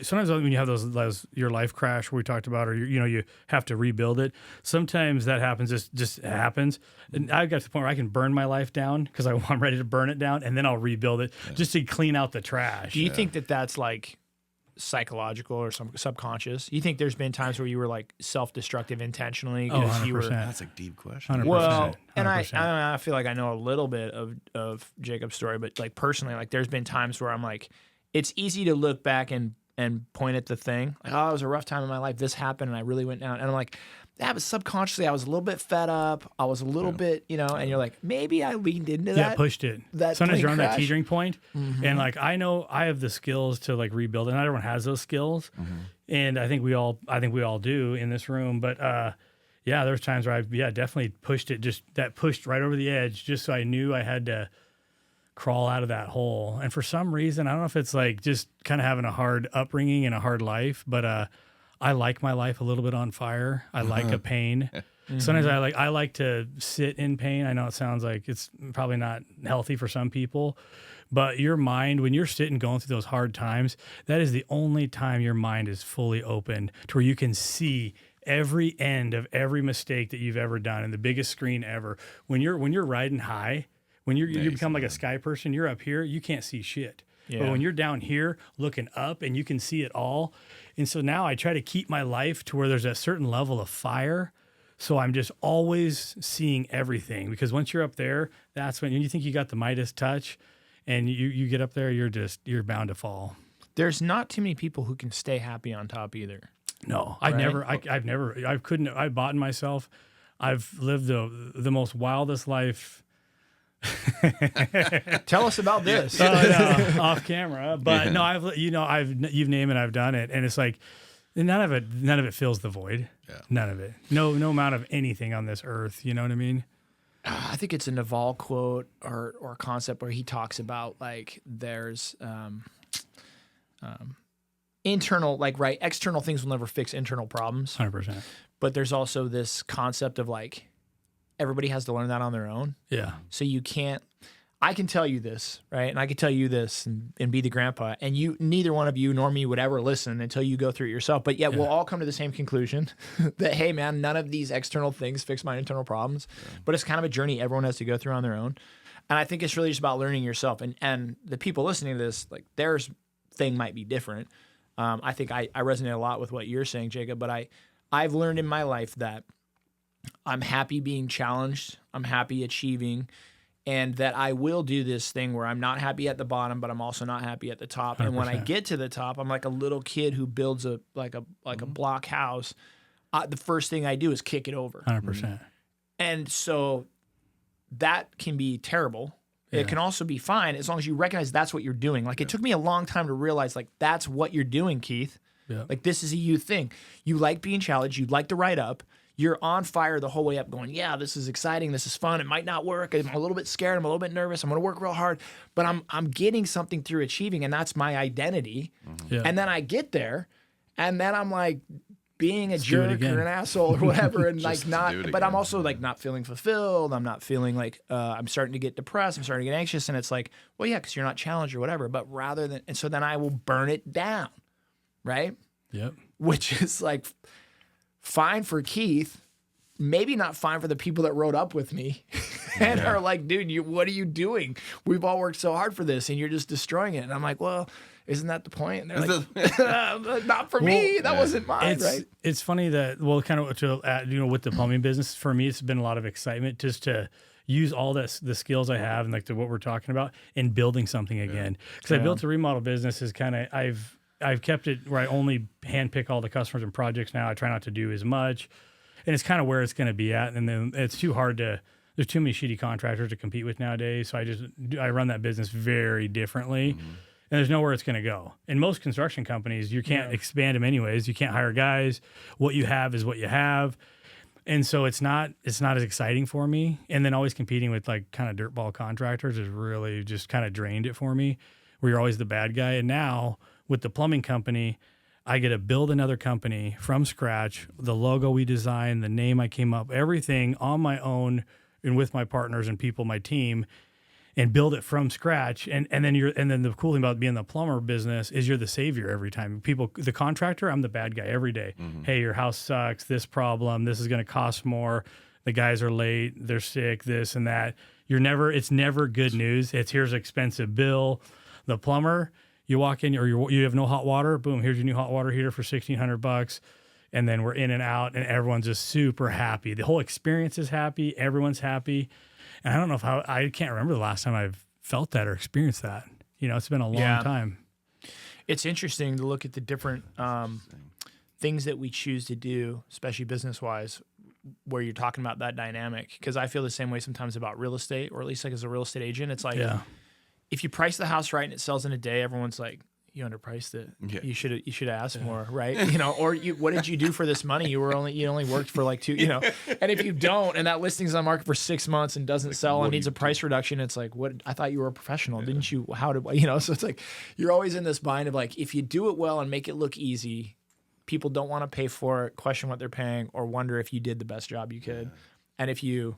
sometimes when you have those your life crash where we talked about, or you have to rebuild it. Sometimes that happens, just happens. And I got to the point where I can burn my life down because I'm ready to burn it down, and then I'll rebuild it just to clean out the trash. Do you think that that's like psychological or some subconscious? You think there's been times where you were like self-destructive intentionally because you were? That's a deep question. 100%. Well, and 100%. I feel like I know a little bit of Jacob's story, but like personally, like there's been times where I'm like, it's easy to look back and point at the thing. Like, oh, it was a rough time in my life. This happened and I really went down. And I'm like, yeah, but subconsciously I was a little bit fed up. I was a little bit, and you're like, maybe I leaned into that. Yeah, pushed it. Sometimes you're on that teetering point, and like I know I have the skills to like rebuild, and not everyone has those skills. And I think we all do in this room. But yeah, there's times where I definitely pushed it, pushed right over the edge, just so I knew I had to crawl out of that hole. And for some reason, I don't know if it's like just kind of having a hard upbringing and a hard life, but I like my life a little bit on fire. I like a pain. Sometimes I like to sit in pain. I know it sounds like it's probably not healthy for some people, but your mind, when you're sitting going through those hard times, that is the only time your mind is fully open to where you can see every end of every mistake that you've ever done and the biggest screen ever. When you're riding high, when you become like a sky person, you're up here, you can't see shit. Yeah. But when you're down here looking up and you can see it all. And so now I try to keep my life to where there's a certain level of fire. So I'm just always seeing everything, because once you're up there, that's when you think you got the Midas touch and you get up there, you're bound to fall. There's not too many people who can stay happy on top either. No, I bought in myself. I've lived the most wildest life. Tell us about this. Off camera, but no, you've named it, I've done it, and it's like none of it fills the void. Yeah. None of it. No amount of anything on this earth. You know what I mean? I think it's a Naval quote or concept where he talks about like there's internal, like, right, external things will never fix internal problems. 100%. But there's also this concept of like everybody has to learn that on their own. Yeah. So you can't, I can tell you this, right? And I can tell you this and be the grandpa, and neither one of you nor me would ever listen until you go through it yourself. But yet we'll all come to the same conclusion that, hey man, none of these external things fix my internal problems, but it's kind of a journey everyone has to go through on their own. And I think it's really just about learning yourself, and the people listening to this, like their thing might be different. I think I resonate a lot with what you're saying, Jacob, but I've learned in my life that I'm happy being challenged. I'm happy achieving, and that I will do this thing where I'm not happy at the bottom, but I'm also not happy at the top. 100%. And when I get to the top, I'm like a little kid who builds a block house. The first thing I do is kick it over. 100%. And so that can be terrible. Yeah. It can also be fine as long as you recognize that's what you're doing. Like it took me a long time to realize like that's what you're doing, Keith. Yeah. Like this is a you thing. You like being challenged. You like to write up. You're on fire the whole way up going, yeah, this is exciting. This is fun. It might not work. I'm a little bit scared. I'm a little bit nervous. I'm going to work real hard, but I'm getting something through achieving, and that's my identity. Yeah. And then I get there, and then I'm like being a jerk or an asshole or whatever, and like not, but I'm also like not feeling fulfilled. I'm not feeling like I'm starting to get depressed. I'm starting to get anxious, and it's like, well, yeah, because you're not challenged or whatever. But rather than, and so then I will burn it down, right? Yep. Which is like fine for Keith, maybe not fine for the people that rode up with me and are like, dude, what are you doing? We've all worked so hard for this and you're just destroying it. And I'm like, well, isn't that the point? And they're like, not for me. That wasn't mine, right? It's funny that, well, kind of to add, with the plumbing business, for me, it's been a lot of excitement just to use all the skills I have and like what we're talking about in building something again. Because I built a remodel business is kind of, I've kept it where I only handpick all the customers and projects now. I try not to do as much. And it's kind of where it's going to be at. And then it's too hard there's too many shitty contractors to compete with nowadays. So I run that business very differently. Mm-hmm. And there's nowhere it's going to go. In most construction companies, you can't expand them anyways. You can't hire guys. What you have is what you have. And so it's not as exciting for me. And then always competing with like kind of dirtball contractors has really just kind of drained it for me, where you're always the bad guy. And now with the plumbing company, I get to build another company from scratch, the logo we designed, the name I came up, everything on my own and with my partners and people, my team. and build it from scratch. And then the cool thing about being the plumber business is you're the savior every time. The contractor, I'm the bad guy every day. Hey, your house sucks, this problem, this is going to cost more. The guys are late, they're sick, this and that. It's never good news. It's here's an expensive bill. The plumber, you walk in or you have no hot water, boom, here's your new hot water heater for $1,600. And then we're in and out and everyone's just super happy. The whole experience is happy. Everyone's happy. And I don't know I can't remember the last time I've felt that or experienced that. It's been a long time. It's interesting to look at the different things that we choose to do, especially business-wise, where you're talking about that dynamic. Because I feel the same way sometimes about real estate, or at least like as a real estate agent. It's like if you price the house right and it sells in a day, everyone's like, you underpriced it. Yeah. You should have asked more, right? Or what did you do for this money? You only worked for like 2, And if you don't, and that listing's on market for 6 months and doesn't sell and needs a price reduction, it's like, what? I thought you were a professional, didn't you? How did So it's like you're always in this bind of like, if you do it well and make it look easy, people don't want to pay for it, question what they're paying, or wonder if you did the best job you could. And if you,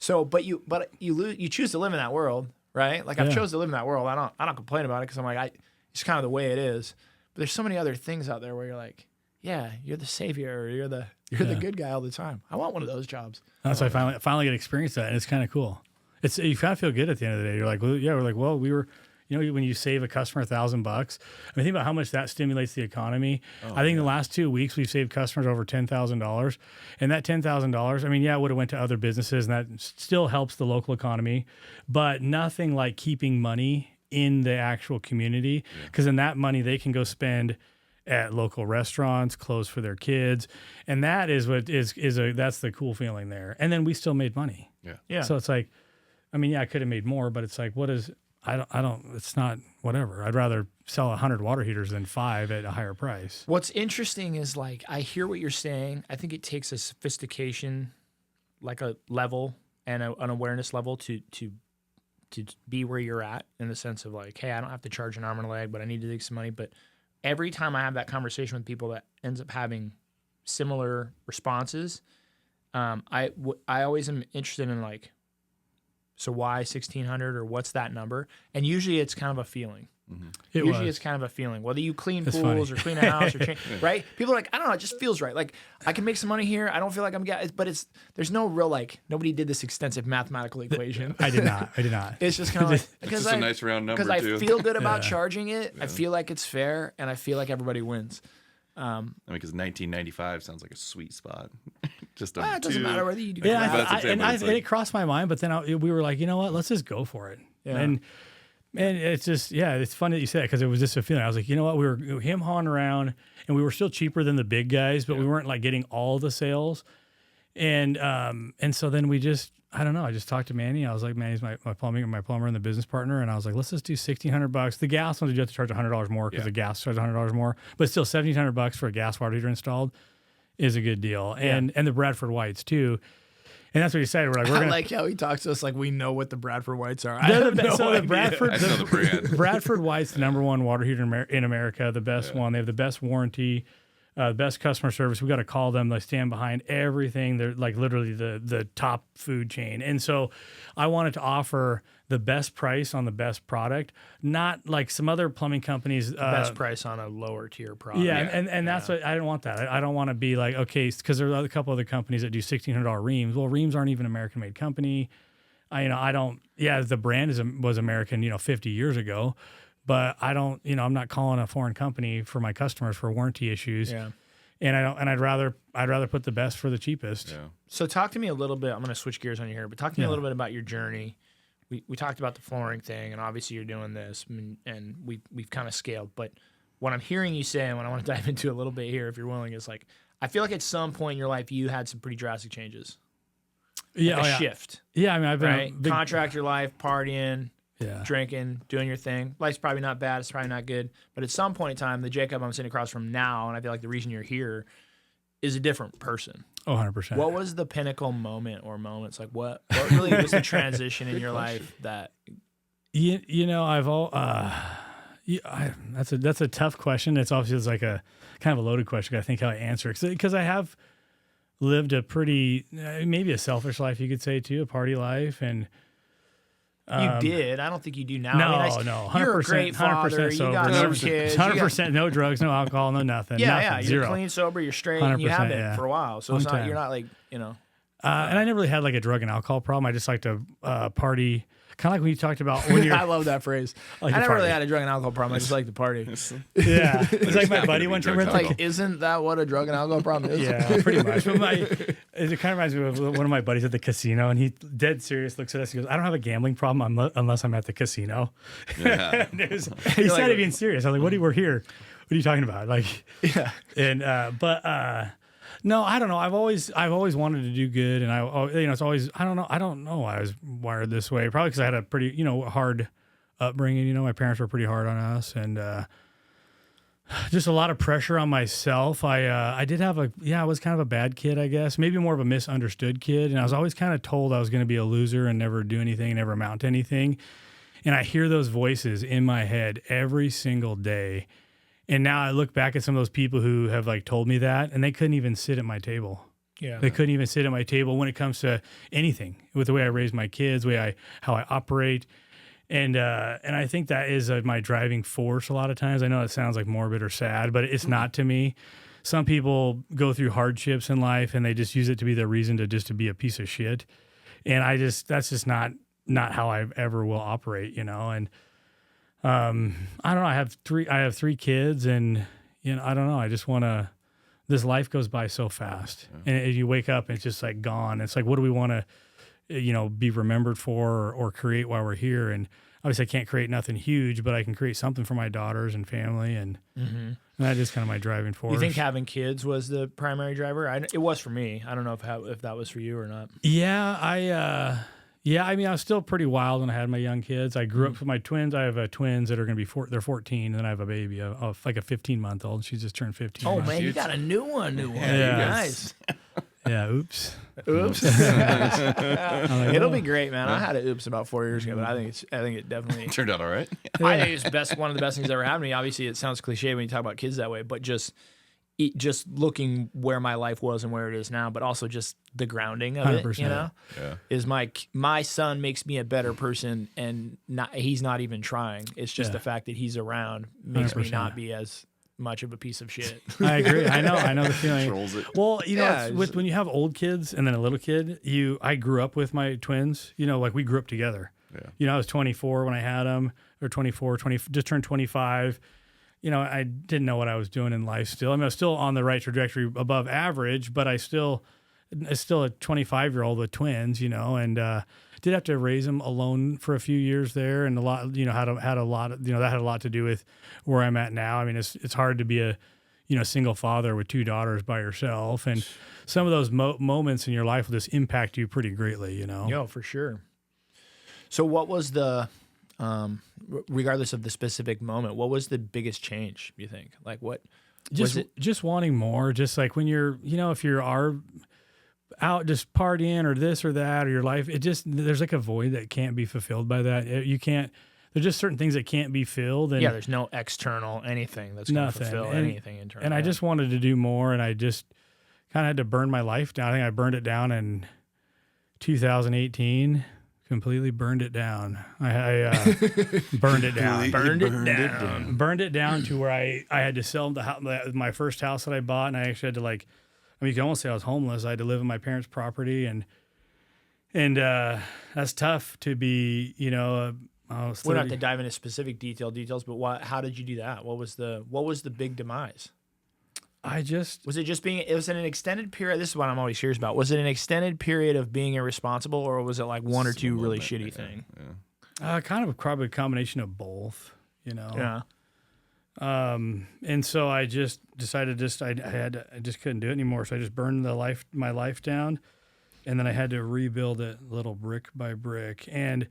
but you choose to live in that world, right? Like I've chose to live in that world. I don't complain about it because I'm like it's kind of the way it is. But there's so many other things out there where you're like, yeah, you're the savior, or you're the good guy all the time. I want one of those jobs. That's why I finally get to experience that, and it's kind of cool. You kind of feel good at the end of the day. You're like, well, we were, when you save a customer $1,000, think about how much that stimulates the economy. I think the last 2 weeks we've saved customers over $10,000, and that $10,000, it would have went to other businesses, and that still helps the local economy, but nothing like keeping money in the actual community, because in that money they can go spend at local restaurants, clothes for their kids, and that is what that's the cool feeling there. And then we still made money. Yeah. So it's like, I could have made more, but it's like, it's not whatever. I'd rather sell 100 water heaters than 5 at a higher price. What's interesting is like, I hear what you're saying. I think it takes a sophistication, like a level and an awareness level to be where you're at, in the sense of like, hey, I don't have to charge an arm and a leg, but I need to take some money. But every time I have that conversation with people that ends up having similar responses, I always am interested in like, so why 1,600, or what's that number? And usually it's kind of a feeling. It's kind of a feeling. Whether you clean pools or clean a house or change, right? People are like, I don't know, it just feels right. Like I can make some money here. I don't feel like I'm getting, but there's no real like, nobody did this extensive mathematical equation. I did not. It's just kind of like, it's just a nice round number because too. I feel good about charging it. I feel like it's fair, and I feel like everybody wins. Because 1995 sounds like a sweet spot. Just it doesn't matter whether you do. And it crossed my mind, but then we were like, you know what? Let's just go for it. Yeah. And it's just, it's funny that you said that, because it was just a feeling. I was like, you know what? We were him-hawing around, and we were still cheaper than the big guys, but we weren't like getting all the sales. And so then we just, I don't know. I just talked to Manny. I was like, Manny's my plumber and the business partner. And I was like, let's just do $1,600. The gas ones, you have to charge $100 more because the gas charges $100 more, but still $1,700 for a gas water heater installed is a good deal. And the Bradford Whites too. And that's what he said. We're like, I like how he talks to us like we know what the Bradford Whites are. I have no idea. The brand. Bradford White's the #1 water heater in America, the best one. They have the best warranty, best customer service. We got to call them. They stand behind everything. They're like literally the top food chain. And so I wanted to offer the best price on the best product, not like some other plumbing companies. Best price on a lower tier product. And that's what I didn't want that. I don't want to be like, okay, because there are a couple other companies that do $1,600 reams. Well, reams aren't even an American-made company. I don't. Yeah, the brand was American, 50 years ago. But I don't, I'm not calling a foreign company for my customers for warranty issues. Yeah. And I'd rather put the best for the cheapest. Yeah. So talk to me a little bit. I'm going to switch gears on you here, but talk to me a little bit about your journey. We talked about the flooring thing, and obviously you're doing this, and we've kind of scaled. But what I'm hearing you say, and what I want to dive into a little bit here, if you're willing, is like, I feel like at some point in your life you had some pretty drastic changes. Like a shift. Yeah, I've been right. Contract your life, partying. Drinking, doing your thing. Life's probably not bad. It's probably not good. But at some point in time, the Jacob I'm sitting across from now, and I feel like the reason you're here, is a different person. Oh, 100%. What was the pinnacle moment or moments? Like what really was the transition in your life that? That's a tough question. It's obviously like a kind of a loaded question. I think how I answer it, because I have lived a pretty, maybe a selfish life, you could say too, a party life, and You did. I don't think you do now. No, I mean, no. 100%, you're a great father. 100% sober. You got no kids. 100% no drugs, no alcohol, no nothing. Yeah, nothing, yeah. You're zero. clean, sober. You're straight. And you have been 100%, for a while. So it's not. You're not like And I never really had like a drug and alcohol problem. I just like to party. Kind of like when you talked about when you're. I love that phrase. I like never really had a drug and alcohol problem. I just like to party. Yeah, it's like my buddy one time. Like, isn't that what a drug and alcohol problem is? Yeah, pretty much. But it kind of reminds me of one of my buddies at the casino, and he dead serious looks at us. He goes, "I don't have a gambling problem unless I'm at the casino." Yeah. He started being serious. I was like, "What? We're here. What are you talking about?" Like, yeah. And no, I don't know. I've always wanted to do good, and it's always I don't know why I was wired this way. Probably because I had a pretty hard upbringing. My parents were pretty hard on us, and just a lot of pressure on myself. I did have I was kind of a bad kid, I guess. Maybe more of a misunderstood kid, and I was always kind of told I was going to be a loser and never do anything, never amount to anything. And I hear those voices in my head every single day. And now I look back at some of those people who have like told me that, and they couldn't even sit at my table. Yeah, they couldn't even sit at my table when it comes to anything with the way I raise my kids, how I operate, and I think that is my driving force. A lot of times, I know it sounds like morbid or sad, but it's not to me. Some people go through hardships in life, and they just use it to be their reason to be a piece of shit, and that's just not how I ever will operate, And I don't know. I have three kids, and I don't know. I just want to. This life goes by so fast, and you wake up and it's just like gone. It's like, what do we want to, be remembered for or create while we're here? And obviously, I can't create nothing huge, but I can create something for my daughters and family, and that is kind of my driving force. You think having kids was the primary driver? It was for me. I don't know if that was for you or not. Yeah, Yeah, I mean, I was still pretty wild when I had my young kids. I grew up with my twins. I have twins that are going to be they're 14, and then I have a baby, like a 15-month-old. She just turned 15. Oh, man, you got a new one. Yeah. Nice. Yeah, oops. It'll be great, man. I had an oops about 4 years ago, but I think it definitely turned out all right. I think it's one of the best things that ever happened to me. Obviously, it sounds cliche when you talk about kids that way, but just looking where my life was and where it is now, but also just the grounding of 100%. it, is my son makes me a better person, and he's not even trying. It's just the fact that he's around makes 100%. me not be as much of a piece of shit. I agree. I know the feeling. Controls it. Well, it's when you have old kids and then a little kid, I grew up with my twins, like we grew up together. Yeah. I was 24 when I had them, or 24, 20, just turned 25. I didn't know what I was doing in life still. I mean, I was still on the right trajectory above average, but it's still a 25-year-old with twins, and did have to raise them alone for a few years there. And a lot, had a lot, that had a lot to do with where I'm at now. I mean, it's hard to be a, single father with two daughters by yourself. And some of those moments in your life will just impact you pretty greatly, Yeah, for sure. So what was the, regardless of the specific moment, what was the biggest change, you think? Like what was it? Just wanting more, just like when you're, if you're out just partying or this or that or your life, there's like a void that can't be fulfilled by that. There's just certain things that can't be filled. And there's no external anything that's going to fulfill anything internal. And I just wanted to do more, and I just kind of had to burn my life down. I think I burned it down in 2018. Completely burned it down. I burned it down. Burned it down to where I had to sell my first house that I bought, and I actually had to you can almost say I was homeless. I had to live on my parents' property, and that's tough to be. We're not to dive into specific details, but how did you do that? What was the big demise? Was it an extended period? This is what I'm always curious about. Was it an extended period of being irresponsible, or was it like one or two really shitty things? Yeah. Kind of probably a combination of both, Yeah. And so I just decided I just couldn't do it anymore. So I just burned my life down, and then I had to rebuild it little brick by brick. And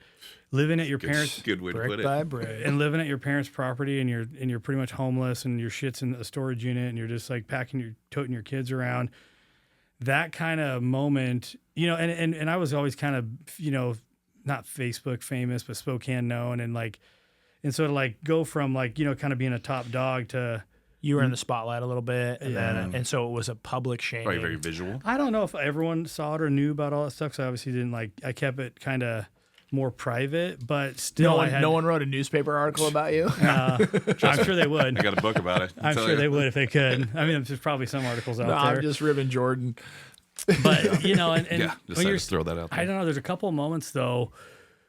living at your parents' good way to put it. Brick by brick. And living at your parents' property, and you're pretty much homeless, and your shit's in a storage unit, and you're just like toting your kids around. That kind of moment, and I was always kind of, not Facebook famous, but Spokane known, and so to go from kind of being a top dog to you were in the spotlight a little bit, and so it was a public shaming. Probably very visual. I don't know if everyone saw it or knew about all that stuff, because I obviously didn't I kept it kind of more private, but still, no one wrote a newspaper article about you. I'm sure they would. I got a book about it. I'm sure they would if they could. I mean, there's probably some articles out there. I'm just ribbing Jordan. But you know, and Yeah, when you're, just throw that out there. I don't know. There's a couple of moments though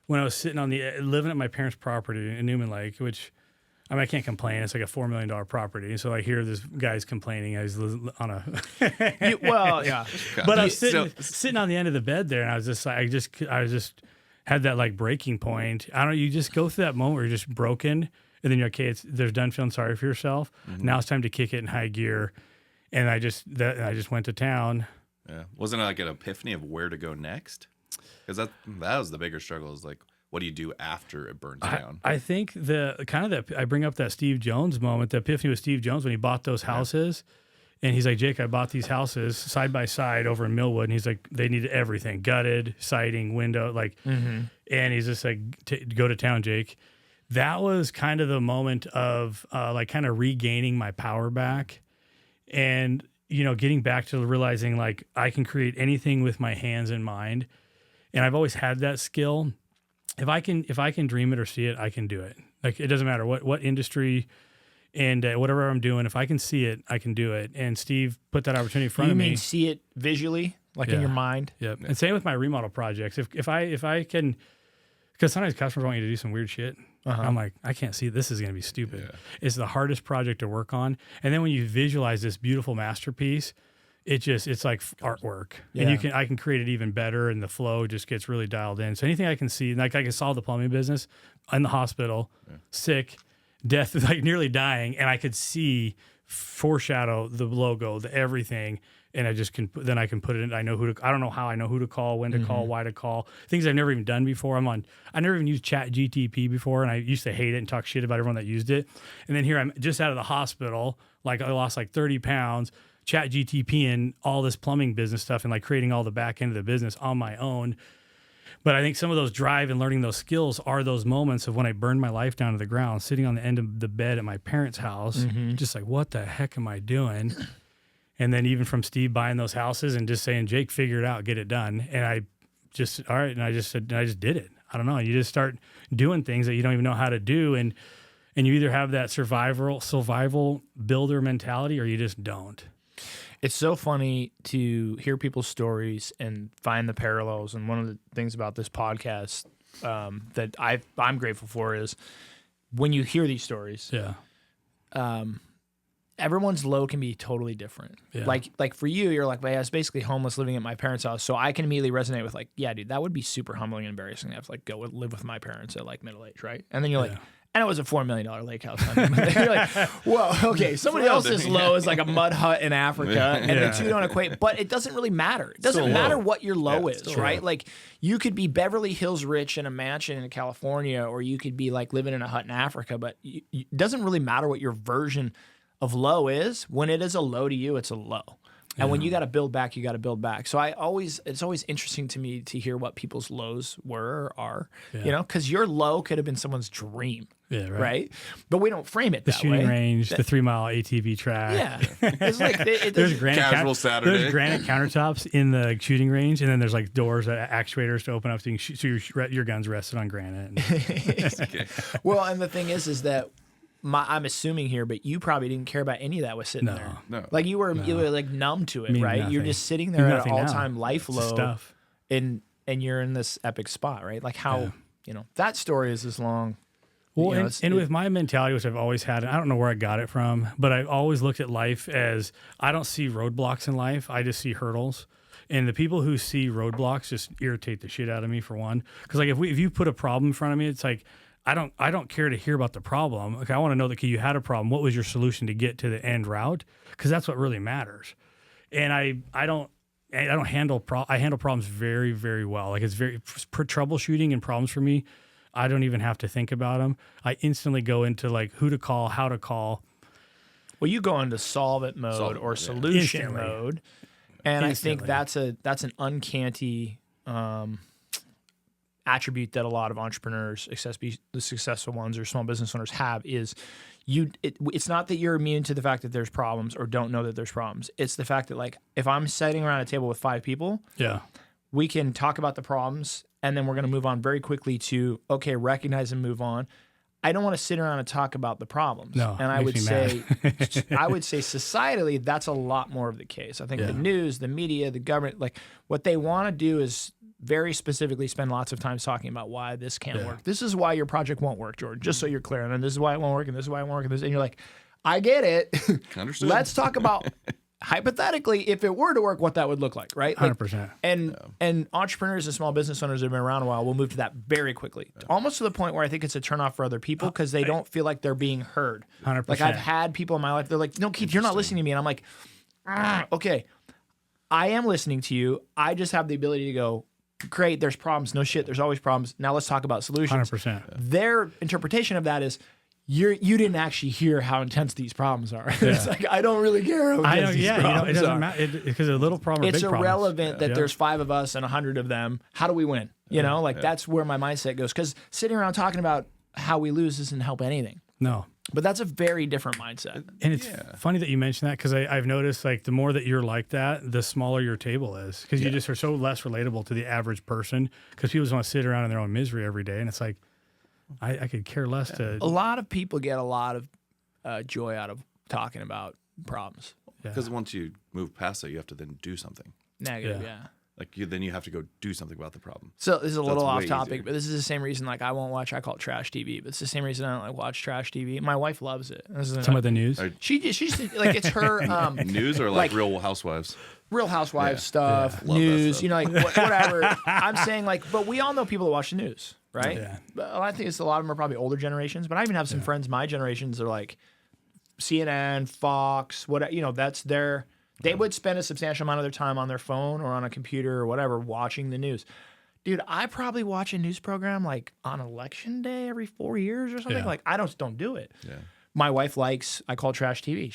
when I was sitting living at my parents' property in Newman Lake, which I mean I can't complain. It's like a $4 million property, so I hear this guy's complaining. I was on a yeah. but I was sitting on the end of the bed there, and I was just had that like breaking point. I don't know. You just go through that moment where you're just broken, and then you're like, okay, there's done feeling sorry for yourself. Mm-hmm. Now it's time to kick it in high gear, and I just went to town. Yeah, wasn't it like an epiphany of where to go next? Because that was the bigger struggle. Is like, what do you do after it burns down? I think I bring up that Steve Jones moment. The epiphany with Steve Jones when he bought those houses. And he's like, Jake, I bought these houses side by side over in Millwood. And he's like, they needed everything, gutted, siding, window, like, and he's just like, go to town, Jake. That was kind of the moment of like kind of regaining my power back and, you know, getting back to realizing like I can create anything with my hands and mind. And I've always had that skill. If I can dream it or see it, I can do it. Like, it doesn't matter what industry and whatever I'm doing, if I can see it, I can do it. And Steve put that opportunity in front of me. You mean see it visually, like in your mind? Yep. Yeah. And same with my remodel projects. If I can, because sometimes customers want you to do some weird shit. I'm like, I can't see this is going to be stupid. Yeah. It's the hardest project to work on. And then when you visualize this beautiful masterpiece, it's like artwork. Yeah. And I can create it even better, and the flow just gets really dialed in. So anything I can see, like I can solve the plumbing business in the hospital, sick, death, like nearly dying, and I could foreshadow the logo, the everything, and I just can put it in. I don't know how I know who to call, when to call, why to call, things I've never even done before. I never even used Chat GTP before, and I used to hate it and talk shit about everyone that used it. And then here I'm just out of the hospital, like I lost like 30 pounds, Chat GTP and all this plumbing business stuff, and like creating all the back end of the business on my own. But I think some of those drive and learning those skills are those moments of when I burned my life down to the ground, sitting on the end of the bed at my parents' house, just like, what the heck am I doing? And then even from Steve buying those houses and just saying, Jake, figure it out, get it done. And I just did it. I don't know. You just start doing things that you don't even know how to do. And you either have that survival builder mentality or you just don't. It's so funny to hear people's stories and find the parallels. And one of the things about this podcast that I'm grateful for is when you hear these stories, everyone's low can be totally different. Yeah. Like for you, you're like, well, I was basically homeless living at my parents' house. So I can immediately resonate with like, yeah, dude, that would be super humbling and embarrassing to have to like go live with my parents at like middle age, right? And then you're like, and it was a $4 million lake house. You're like, whoa, okay. Somebody else's low is like a mud hut in Africa, and the two don't equate. But it doesn't really matter. It doesn't matter what your low is, right? Low. Like you could be Beverly Hills rich in a mansion in California, or you could be like living in a hut in Africa. But it doesn't really matter what your version of low is. When it is a low to you, it's a low. And when you got to build back, you got to build back. So it's always interesting to me to hear what people's lows were or are, you know, because your low could have been someone's dream. Yeah, right. But we don't frame it that way. The shooting range, the 3-mile ATV track. Yeah. It's like there's granite Saturday. There's granite countertops in the shooting range, and then there's like doors, actuators to open up so you can shoot, so your gun's rested on granite. Okay. Well, and the thing is that I'm assuming here, but you probably didn't care about any of that was sitting there. No. Like you were like numb to it, right? Nothing. You're just sitting there at an now. all-time life It's low, stuff. and you're in this epic spot, right? Like how you know that story is as long. Well, you know, and with my mentality, which I've always had, and I don't know where I got it from, but I've always looked at life as I don't see roadblocks in life. I just see hurdles. And the people who see roadblocks just irritate the shit out of me, for one. Because like if you put a problem in front of me, it's like I don't care to hear about the problem. Okay, I want to know that you had a problem. What was your solution to get to the end route? Because that's what really matters. And I handle problems very, very well. Like it's very troubleshooting and problems for me. I don't even have to think about them. I instantly go into like who to call, how to call. Well, you go into solve it mode or solution mode, and I think that's an uncanny attribute that a lot of entrepreneurs, the successful ones or small business owners have is it's not that you're immune to the fact that there's problems or don't know that there's problems. It's the fact that like if I'm sitting around a table with 5 people, we can talk about the problems and then we're going to move on very quickly to, okay, recognize and move on. I don't want to sit around and talk about the problems. No, and I would makes me say, mad. I would say societally, that's a lot more of the case. I think the news, the media, the government, like what they want to do is very specifically spend lots of time talking about why this can't work. This is why your project won't work, Jordan, just so you're clear. And then this is why it won't work, and this is why it won't work, and you're like, I get it. Understood. Let's talk about hypothetically, if it were to work, what that would look like, right? Like, 100%. And entrepreneurs and small business owners that have been around a while will move to that very quickly, almost to the point where I think it's a turnoff for other people because they don't feel like they're being heard. 100%. Like I've had people in my life, they're like, no, Keith, you're not listening to me. And I'm like, okay, I am listening to you. I just have the ability to go, great, there's problems. No shit, there's always problems. Now let's talk about solutions. 100%. Their interpretation of that is, you didn't actually hear how intense these problems are. It's like, I don't really care how intense these problems it doesn't are. matter because a little problem. It's big problems. irrelevant that there's 5 of us and 100 of them. How do we win? You know, like that's where my mindset goes. Because sitting around talking about how we lose doesn't help anything. No. But that's a very different mindset. And it's funny that you mentioned that because I've noticed like the more that you're like that, the smaller your table is because you just are so less relatable to the average person because people just want to sit around in their own misery every day. And it's like, I could care less to. A lot of people get a lot of joy out of talking about problems. Because once you move past it, you have to then do something. Negative, Yeah. Like then you have to go do something about the problem. So this is a little it's off way topic, easier. but this is the same reason like I won't watch. I call it trash TV, but it's the same reason I don't like watch trash TV. My wife loves it. This is Some of the news. she's like it's her News or like Real Housewives? Real Housewives Yeah. stuff, Love that news, stuff. you know, like whatever. I'm saying like, but we all know people that watch the news, right? Yeah. But I think it's a lot of them are probably older generations, but I even have some friends my generations are like CNN, Fox, whatever, you know, that's their. They would spend a substantial amount of their time on their phone or on a computer or whatever watching the news. Dude, I probably watch a news program like on election day every 4 years or something. Yeah. Like I don't do it. Yeah. My wife likes, I call it trash TV.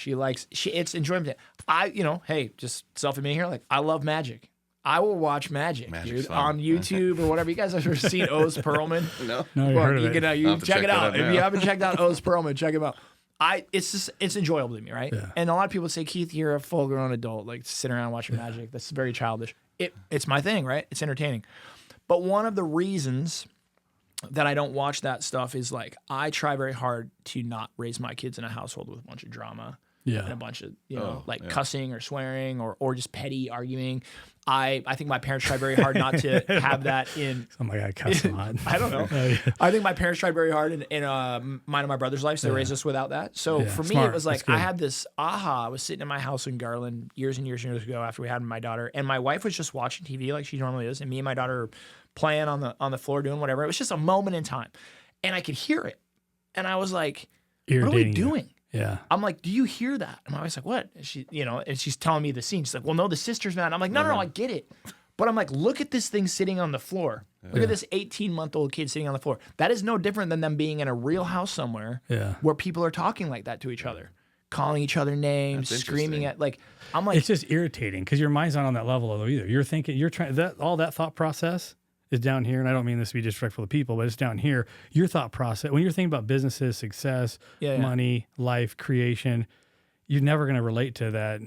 It's enjoyment. Hey, just self-admitting here, like I love magic. I will watch magic, Magic's dude, fun. on YouTube or whatever. You guys have ever seen Oz Perlman? No. No, you Well, heard of you it. can I'll you have to check check it that out. out If now. you haven't checked out Oz Perlman, check him out. It's enjoyable to me, right? Yeah. And a lot of people say, Keith, you're a full-grown adult, like sitting around watching magic. That's very childish. It's my thing, right? It's entertaining. But one of the reasons that I don't watch that stuff is like I try very hard to not raise my kids in a household with a bunch of drama. And a bunch of, cussing or swearing or just petty arguing. I think my parents tried very hard not to have that in. Oh my God, cuss a lot. I don't know. I think my parents tried very hard in mine and my brother's lives. They raised us without that. So for me, smart. it was like That's good. I had this aha. I was sitting in my house in Garland years and years and years ago after we had my daughter, and my wife was just watching TV like she normally is, and me and my daughter were playing on the floor doing whatever. It was just a moment in time, and I could hear it, and I was like, "What are we Irritating you. doing?" Yeah. I'm like, do you hear that? And my wife's like, what? And she, and she's telling me the scene. She's like, well, no, the sister's mad. I'm like, no, I get it. But I'm like, look at this thing sitting on the floor. Look at this 18-month-old kid sitting on the floor. That is no different than them being in a real house somewhere where people are talking like that to each other, calling each other names, That's screaming interesting. I'm like, It's just irritating because your mind's not on that level though either. You're thinking, you're trying all that thought process is down here. And I don't mean this to be disrespectful to people, but it's down here. Your thought process, when you're thinking about businesses, success, money, life, creation, you're never going to relate to that.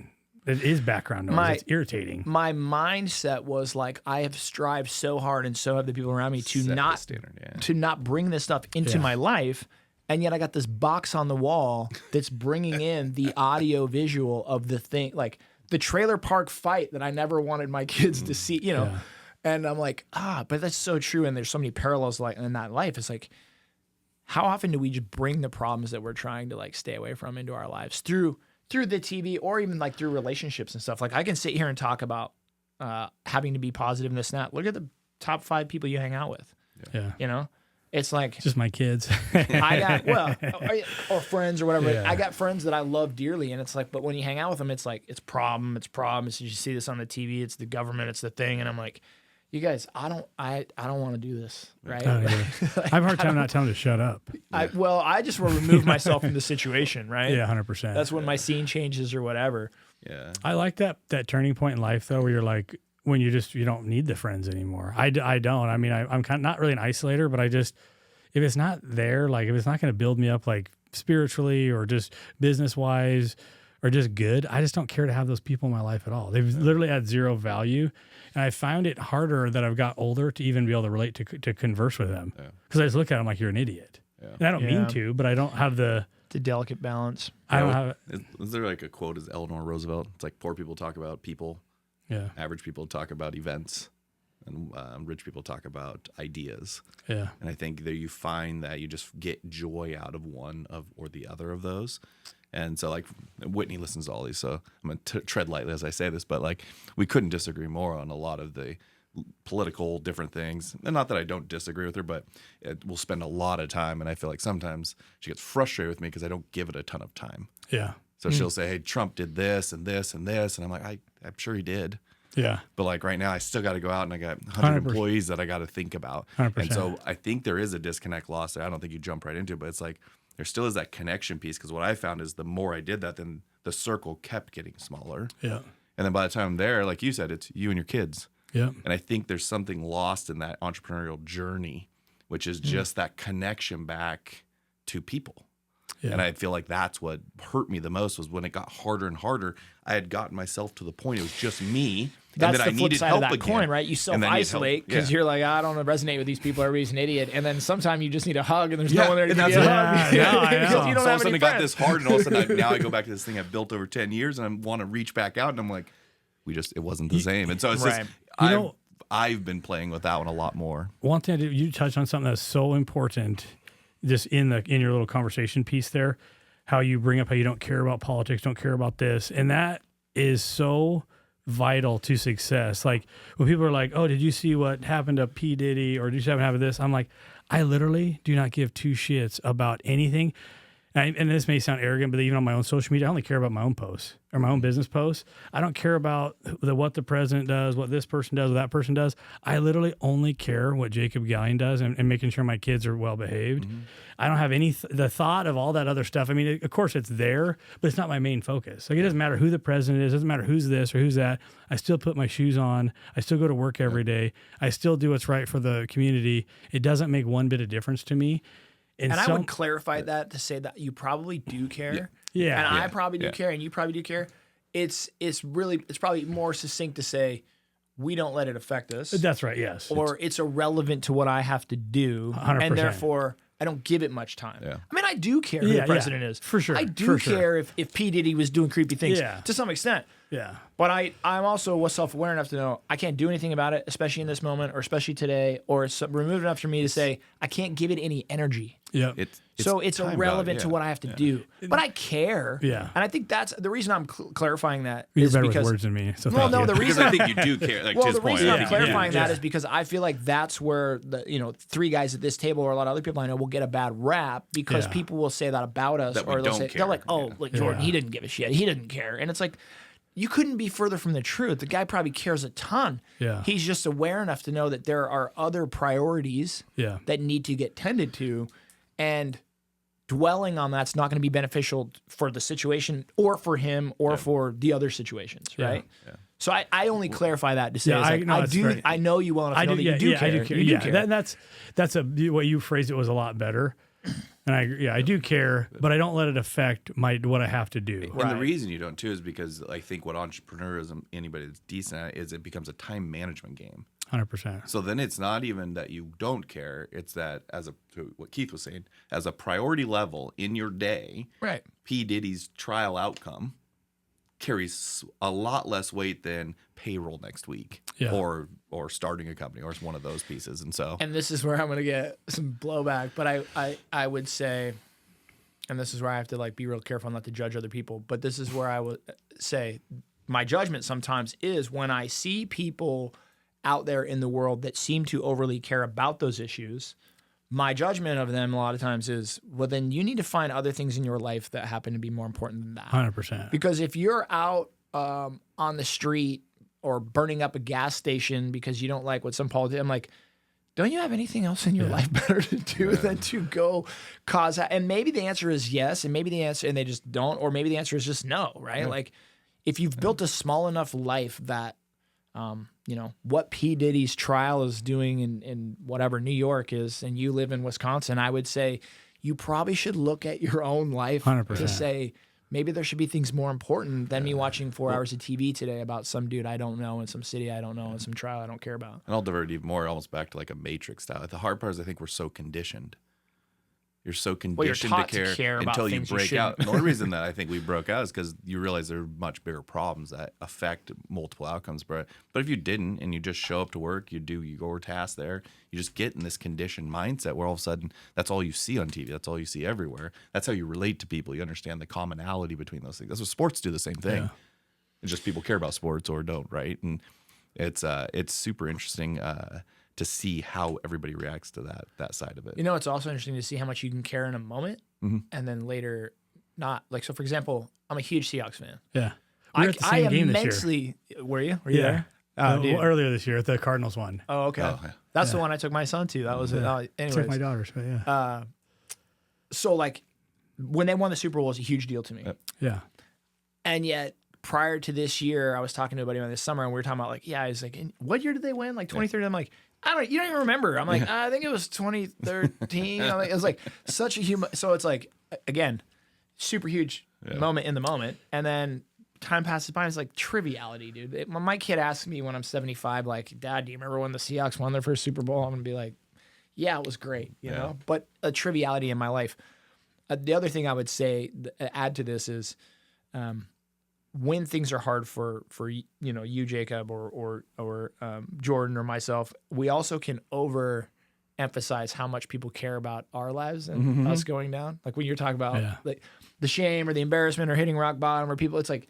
It is background noise. It's irritating. My mindset was like, I have strived so hard and so have the people around me to Set the not standard, to not bring this stuff into my life. And yet I got this box on the wall that's bringing in the audio visual of the thing, like the trailer park fight that I never wanted my kids to see, And I'm like, but that's so true. And there's so many parallels like in that life. It's like, how often do we just bring the problems that we're trying to like stay away from into our lives through the TV or even like through relationships and stuff? Like I can sit here and talk about having to be positive in this and that. Look at the top 5 people you hang out with. Yeah. It's like Just my kids. I got or friends or whatever. Yeah. I got friends that I love dearly, and it's like, but when you hang out with them, it's like it's problem. It's you see this on the TV. It's the government. It's the thing, and I'm like, you guys, I don't want to do this, right? Oh, yeah. I have a hard time not telling them to shut up. I just will remove myself from the situation, right? Yeah, 100%. That's when my scene changes or whatever. Yeah. I like that turning point in life though, where you're like, when you don't need the friends anymore. I don't. I mean, I'm kind of not really an isolator, but if it's not there, like if it's not going to build me up like spiritually or just business wise or just good, I just don't care to have those people in my life at all. They've literally had zero value. And I found it harder that I've got older to even be able to relate to converse with them. Because I just look at them like, you're an idiot. And I don't mean to, but I don't have the... It's a delicate balance. I don't have... Is there like a quote as Eleanor Roosevelt? It's like poor people talk about people. Yeah. Average people talk about events. And rich people talk about ideas. Yeah. And I think that you find that you just get joy out of one of or the other of those. And so, like, Whitney listens to all these, so I'm going to tread lightly as I say this, but, like, we couldn't disagree more on a lot of the political different things. And not that I don't disagree with her, but we'll spend a lot of time, and I feel like sometimes she gets frustrated with me because I don't give it a ton of time. Yeah. So she'll say, hey, Trump did this and this and this, and I'm like, I'm sure he did. Yeah. But, like, right now I still got to go out and I got 100 employees that I got to think about. 100%. And so I think there is a disconnect lost there. I don't think you jump right into it, but it's like, there still is that connection piece, because what I found is the more I did that, then the circle kept getting smaller. Yeah. And then by the time I'm there, like you said, it's you and your kids. Yeah. And I think there's something lost in that entrepreneurial journey, which is just that connection back to people. Yeah. And I feel like that's what hurt me the most, was when it got harder and harder. I had gotten myself to the point it was just me. That's and then the flip side of that again. coin, right? You self-isolate because you're like, I don't resonate with these people. Everybody's an idiot. And then sometimes you just need a hug, and there's no one there to give you a hug. Yeah, You don't so all of a have sudden any it got friends. this hard, and all of a sudden now I go back to this thing I've built over 10 years, and I want to reach back out, and I'm like, it wasn't the same. And so it's Right. just, I've been playing with that one a lot more. One thing you touched on something that's so important, just in your little conversation piece there, how you bring up how you don't care about politics, don't care about this, and that is so vital to success. Like when people are like, "Oh, did you see what happened to P. Diddy?" or "Did you happen to have this?" I'm like, I literally do not give two shits about anything. And this may sound arrogant, but even on my own social media, I only care about my own posts or my own business posts. I don't care about what the president does, what this person does, what that person does. I literally only care what Jacob Gallion does and making sure my kids are well behaved. Mm-hmm. I don't have the thought of all that other stuff. I mean, of course it's there, but it's not my main focus. Like it doesn't matter who the president is. It doesn't matter who's this or who's that. I still put my shoes on. I still go to work every day. I still do what's right for the community. It doesn't make one bit of difference to me. And I would clarify that to say that you probably do care. Yeah. And I probably do care, and you probably do care. It's probably more succinct to say we don't let it affect us. That's right, yes. Or it's irrelevant to what I have to do. 100%. And therefore I don't give it much time. Yeah. I mean, I do care who the president is. For sure. I do care if P. Diddy was doing creepy things to some extent. Yeah. But I'm also self-aware enough to know I can't do anything about it, especially in this moment or especially today, or it's removed enough for me to say I can't give it any energy. Yeah. It's irrelevant to what I have to do. But I care. Yeah. And I think that's the reason I'm clarifying that. You're is better because, with words than me. So the reason I think you do care. Like, to his the point, reason I I'm think clarifying that you do. is because I feel like that's where the three guys at this table or a lot of other people I know will get a bad rap because people will say that about us, That we or they'll don't say care. they're like, oh, look, Jordan, Yeah. he didn't give a shit, he didn't care, and it's like. You couldn't be further from the truth. The guy probably cares a ton. Yeah. He's just aware enough to know that there are other priorities that need to get tended to, and dwelling on that's not going to be beneficial for the situation or for him or for the other situations, right? Yeah. So I only clarify that to say I know you well enough to know that you do care. I do care. You do care. That's what you phrased it was a lot better. And I do care, but I don't let it affect what I have to do. And the reason you don't too is because I think what entrepreneurism, anybody that's decent at, is it becomes a time management game. 100%. So then it's not even that you don't care; it's that to what Keith was saying, as a priority level in your day, Right. P. Diddy's trial outcome carries a lot less weight than payroll next week, or starting a company, or it's one of those pieces. And so, and this is where I'm going to get some blowback, but I would say, and this is where I have to be real careful not to judge other people, but this is where I would say my judgment sometimes is when I see people out there in the world that seem to overly care about those issues. My judgment of them a lot of times is, well, then you need to find other things in your life that happen to be more important than that. 100%. Because if you're out on the street or burning up a gas station because you don't like what some politician, I'm like, don't you have anything else in your life better to do than to go cause that? And maybe the answer is yes, and maybe the answer, and they just don't, or maybe the answer is just no, right? Like if you've built a small enough life that, what P. Diddy's trial is doing in whatever New York is, and you live in Wisconsin, I would say you probably should look at your own life 100%. to say, maybe there should be things more important than me watching 4 hours of TV today about some dude I don't know in some city I don't know and some trial I don't care about. And I'll divert even more, almost back to like a Matrix style. The hard part is I think we're so conditioned. You're so conditioned taught to to care about until you things you break out. shouldn't. And the only reason that I think we broke out is because you realize there are much bigger problems that affect multiple outcomes. But if you didn't and you just show up to work, you do your task there, you just get in this conditioned mindset where all of a sudden that's all you see on TV. That's all you see everywhere. That's how you relate to people. You understand the commonality between those things. That's what sports do, the same thing. Yeah. It's just people care about sports or don't, right? And it's super interesting to see how everybody reacts to that side of it. You know, it's also interesting to see how much you can care in a moment and then later not. Like, so for example, I'm a huge Seahawks fan. Yeah. We were at the same game this year. Were you there? Well, earlier this year, the Cardinals won. Oh, okay. Oh, yeah. That's the one I took my son to. That was it. Anyways. Took my daughters, but yeah. So like when they won the Super Bowl, it was a huge deal to me. Yeah. And yet prior to this year, I was talking to a buddy this summer and we were talking about like, yeah, he's like, what year did they win? Like 2013. I'm like, you don't even remember. I'm like, I think it was 2013. It was like such a human. So it's like, again, super huge moment in the moment. And then time passes by and it's like triviality, dude. My kid asks me when I'm 75, like, Dad, do you remember when the Seahawks won their first Super Bowl? I'm going to be like, yeah, it was great, you know, but a triviality in my life. The other thing I would say, add to this is, when things are hard for you, Jacob, or Jordan or myself, we also can overemphasize how much people care about our lives and us going down. Like when you're talking about like the shame or the embarrassment or hitting rock bottom, or people, it's like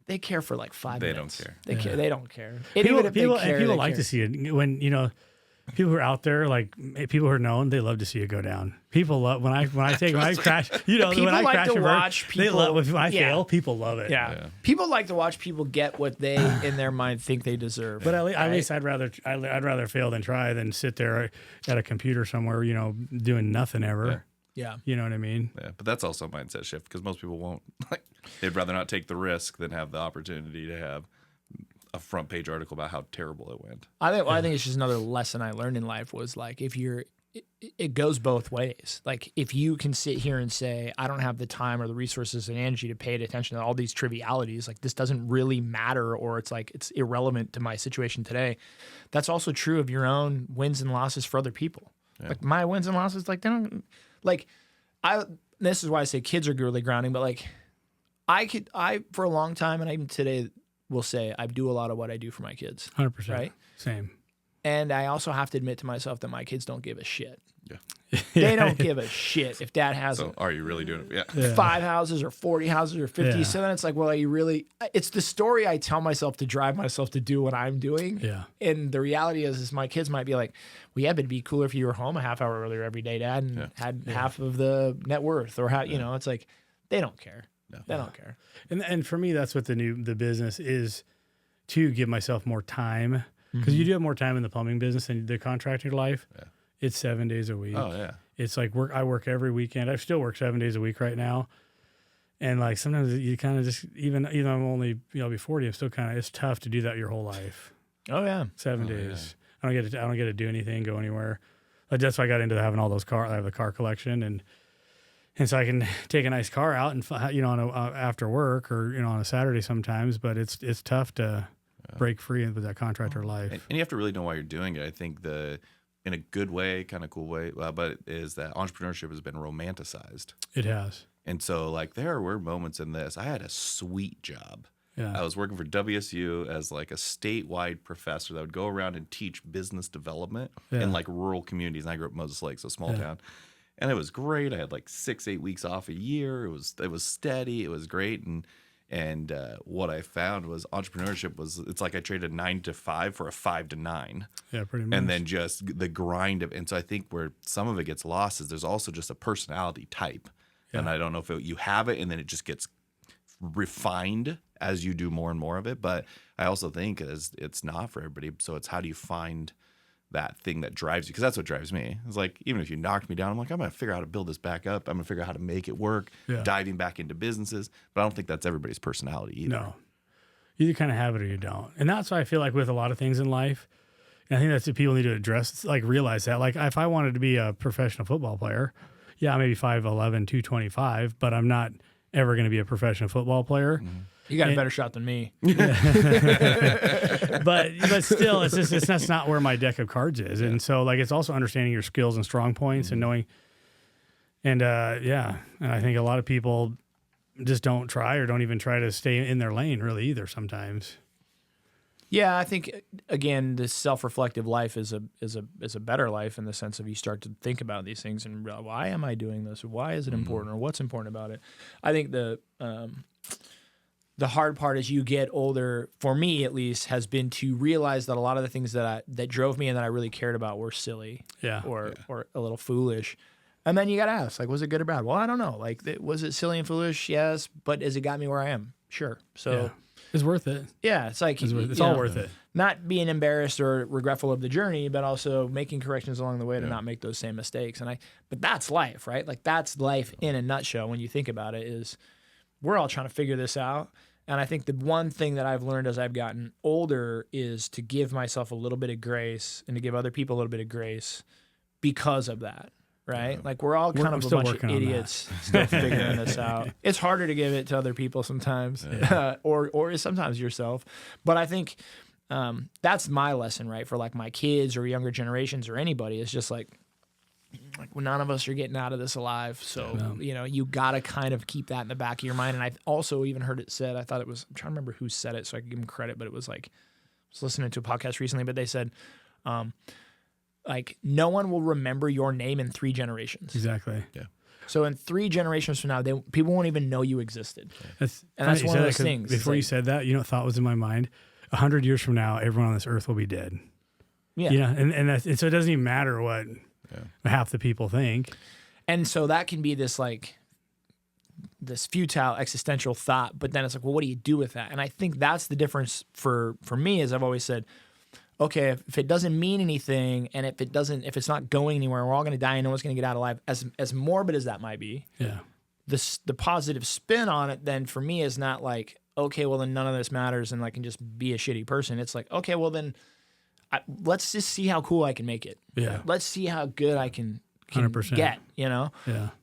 they care for like 5 minutes. They don't care. They care. They don't care. People like to see it when people who are out there, like people who are known, they love to see it go down. People love when I crash. You know, people when I like crash to and watch burn, people. they love when I fail. People love it. Yeah. People like to watch people get what they in their mind think they deserve. But at least I'd rather fail than try than sit there at a computer somewhere, you know, doing nothing ever. Yeah. You know what I mean? Yeah, but that's also a mindset shift because most people won't. Like, they'd rather not take the risk than have the opportunity to have a front page article about how terrible it went. I think it's just another lesson I learned in life was like, it goes both ways. Like if you can sit here and say, I don't have the time or the resources and energy to pay attention to all these trivialities, like this doesn't really matter, or it's like, it's irrelevant to my situation today. That's also true of your own wins and losses for other people. Yeah. Like my wins and losses, like they don't, like this is why I say kids are really grounding, but like I for a long time, and even today will say I do a lot of what I do for my kids. 100%. Right? Same. And I also have to admit to myself that my kids don't give a shit. Yeah. They don't give a shit if dad has So are you really doing it? Yeah. 5 houses or 40 houses or 50. Yeah. So then it's like, well, are you really, it's the story I tell myself to drive myself to do what I'm doing. Yeah. And the reality is my kids might be like, well, yeah, but it'd be cooler if you were home a half hour earlier every day, Dad, and had half of the net worth, or how, you know, it's like, they don't care. No. They don't care. And for me, that's what the business is, to give myself more time, because you do have more time in the plumbing business than the contractor life. Yeah. It's 7 days a week. Oh yeah. It's like I work every weekend. I still work 7 days a week right now. And like sometimes you kind of just, even though I'm only, be 40, I'm still it's tough to do that your whole life. Oh yeah. 7 days. Yeah. I don't get to do anything, go anywhere. Like that's why I got into having all those I have a car collection, and so I can take a nice car out and, after work or, on a Saturday sometimes, but it's tough to break free with that contractor life. And you have to really know why you're doing it. I think in a good way, kind of cool way, but is that entrepreneurship has been romanticized. It has. And so like there were moments in this. I had a sweet job. Yeah. I was working for WSU as like a statewide professor that would go around and teach business development in like rural communities. And I grew up in Moses Lake, so small town. And it was great. I had like 6-8 weeks off a year. It was steady. It was great. And what I found was entrepreneurship it's like I traded 9 to 5 for a 5 to 9. Yeah, pretty much. And then just the grind of, and so I think where some of it gets lost is there's also just a personality type. Yeah. And I don't know if you have it and then it just gets refined as you do more and more of it. But I also think it's not for everybody. So it's how do you find that thing that drives you, because that's what drives me. It's like, even if you knocked me down, I'm like, I'm going to figure out how to build this back up. I'm going to figure out how to make it work, diving back into businesses. But I don't think that's everybody's personality either. No. You kind of have it or you don't. And that's why I feel like with a lot of things in life, and I think that's what people need to address, like realize that. Like if I wanted to be a professional football player, maybe 5'11", 225, but I'm not ever going to be a professional football player. You got a better shot than me. But still, that's not where my deck of cards is. And so like, it's also understanding your skills and strong points and knowing, and and I think a lot of people just don't try or don't even try to stay in their lane really either sometimes. Yeah, I think again, this self-reflective life is a better life in the sense of you start to think about these things and realize, why am I doing this? Why is it important, or what's important about it? I think the hard part as you get older, for me at least, has been to realize that a lot of the things that drove me and that I really cared about were silly, or a little foolish. And then you got to ask, like, was it good or bad? Well, I don't know. Like, was it silly and foolish? Yes, but has it got me where I am? Sure. So. Yeah. It's worth it. Yeah, it's like it's all worth it. Not being embarrassed or regretful of the journey, but also making corrections along the way to not make those same mistakes. But that's life, right? Like that's life in a nutshell. When you think about it, is we're all trying to figure this out. And I think the one thing that I've learned as I've gotten older is to give myself a little bit of grace and to give other people a little bit of grace because of that. Right? Like we're all kind of a bunch of idiots still figuring this out. It's harder to give it to other people sometimes, or sometimes yourself. But I think that's my lesson, right? For like my kids or younger generations or anybody, it's just like none of us are getting out of this alive. So, you got to kind of keep that in the back of your mind. And I've also even heard it said, I'm trying to remember who said it so I could give them credit, but it was like, I was listening to a podcast recently, but they said, like no one will remember your name in 3 generations. Exactly. Yeah. So in 3 generations from now, people won't even know you existed. That's one of those things. Before you said that, what thought was in my mind? 100 years from now, everyone on this earth will be dead. Yeah. And so it doesn't even matter what half the people think. And so that can be this futile existential thought, but then it's like, well, what do you do with that? And I think that's the difference for me, as I've always said. Okay, if it doesn't mean anything, and if it's not going anywhere, we're all going to die, and no one's going to get out alive. As morbid as that might be, the positive spin on it then for me is not like, okay, well then none of this matters, and I can just be a shitty person. It's like, okay, well then let's just see how cool I can make it. Yeah, let's see how good I can 100%. get. Yeah.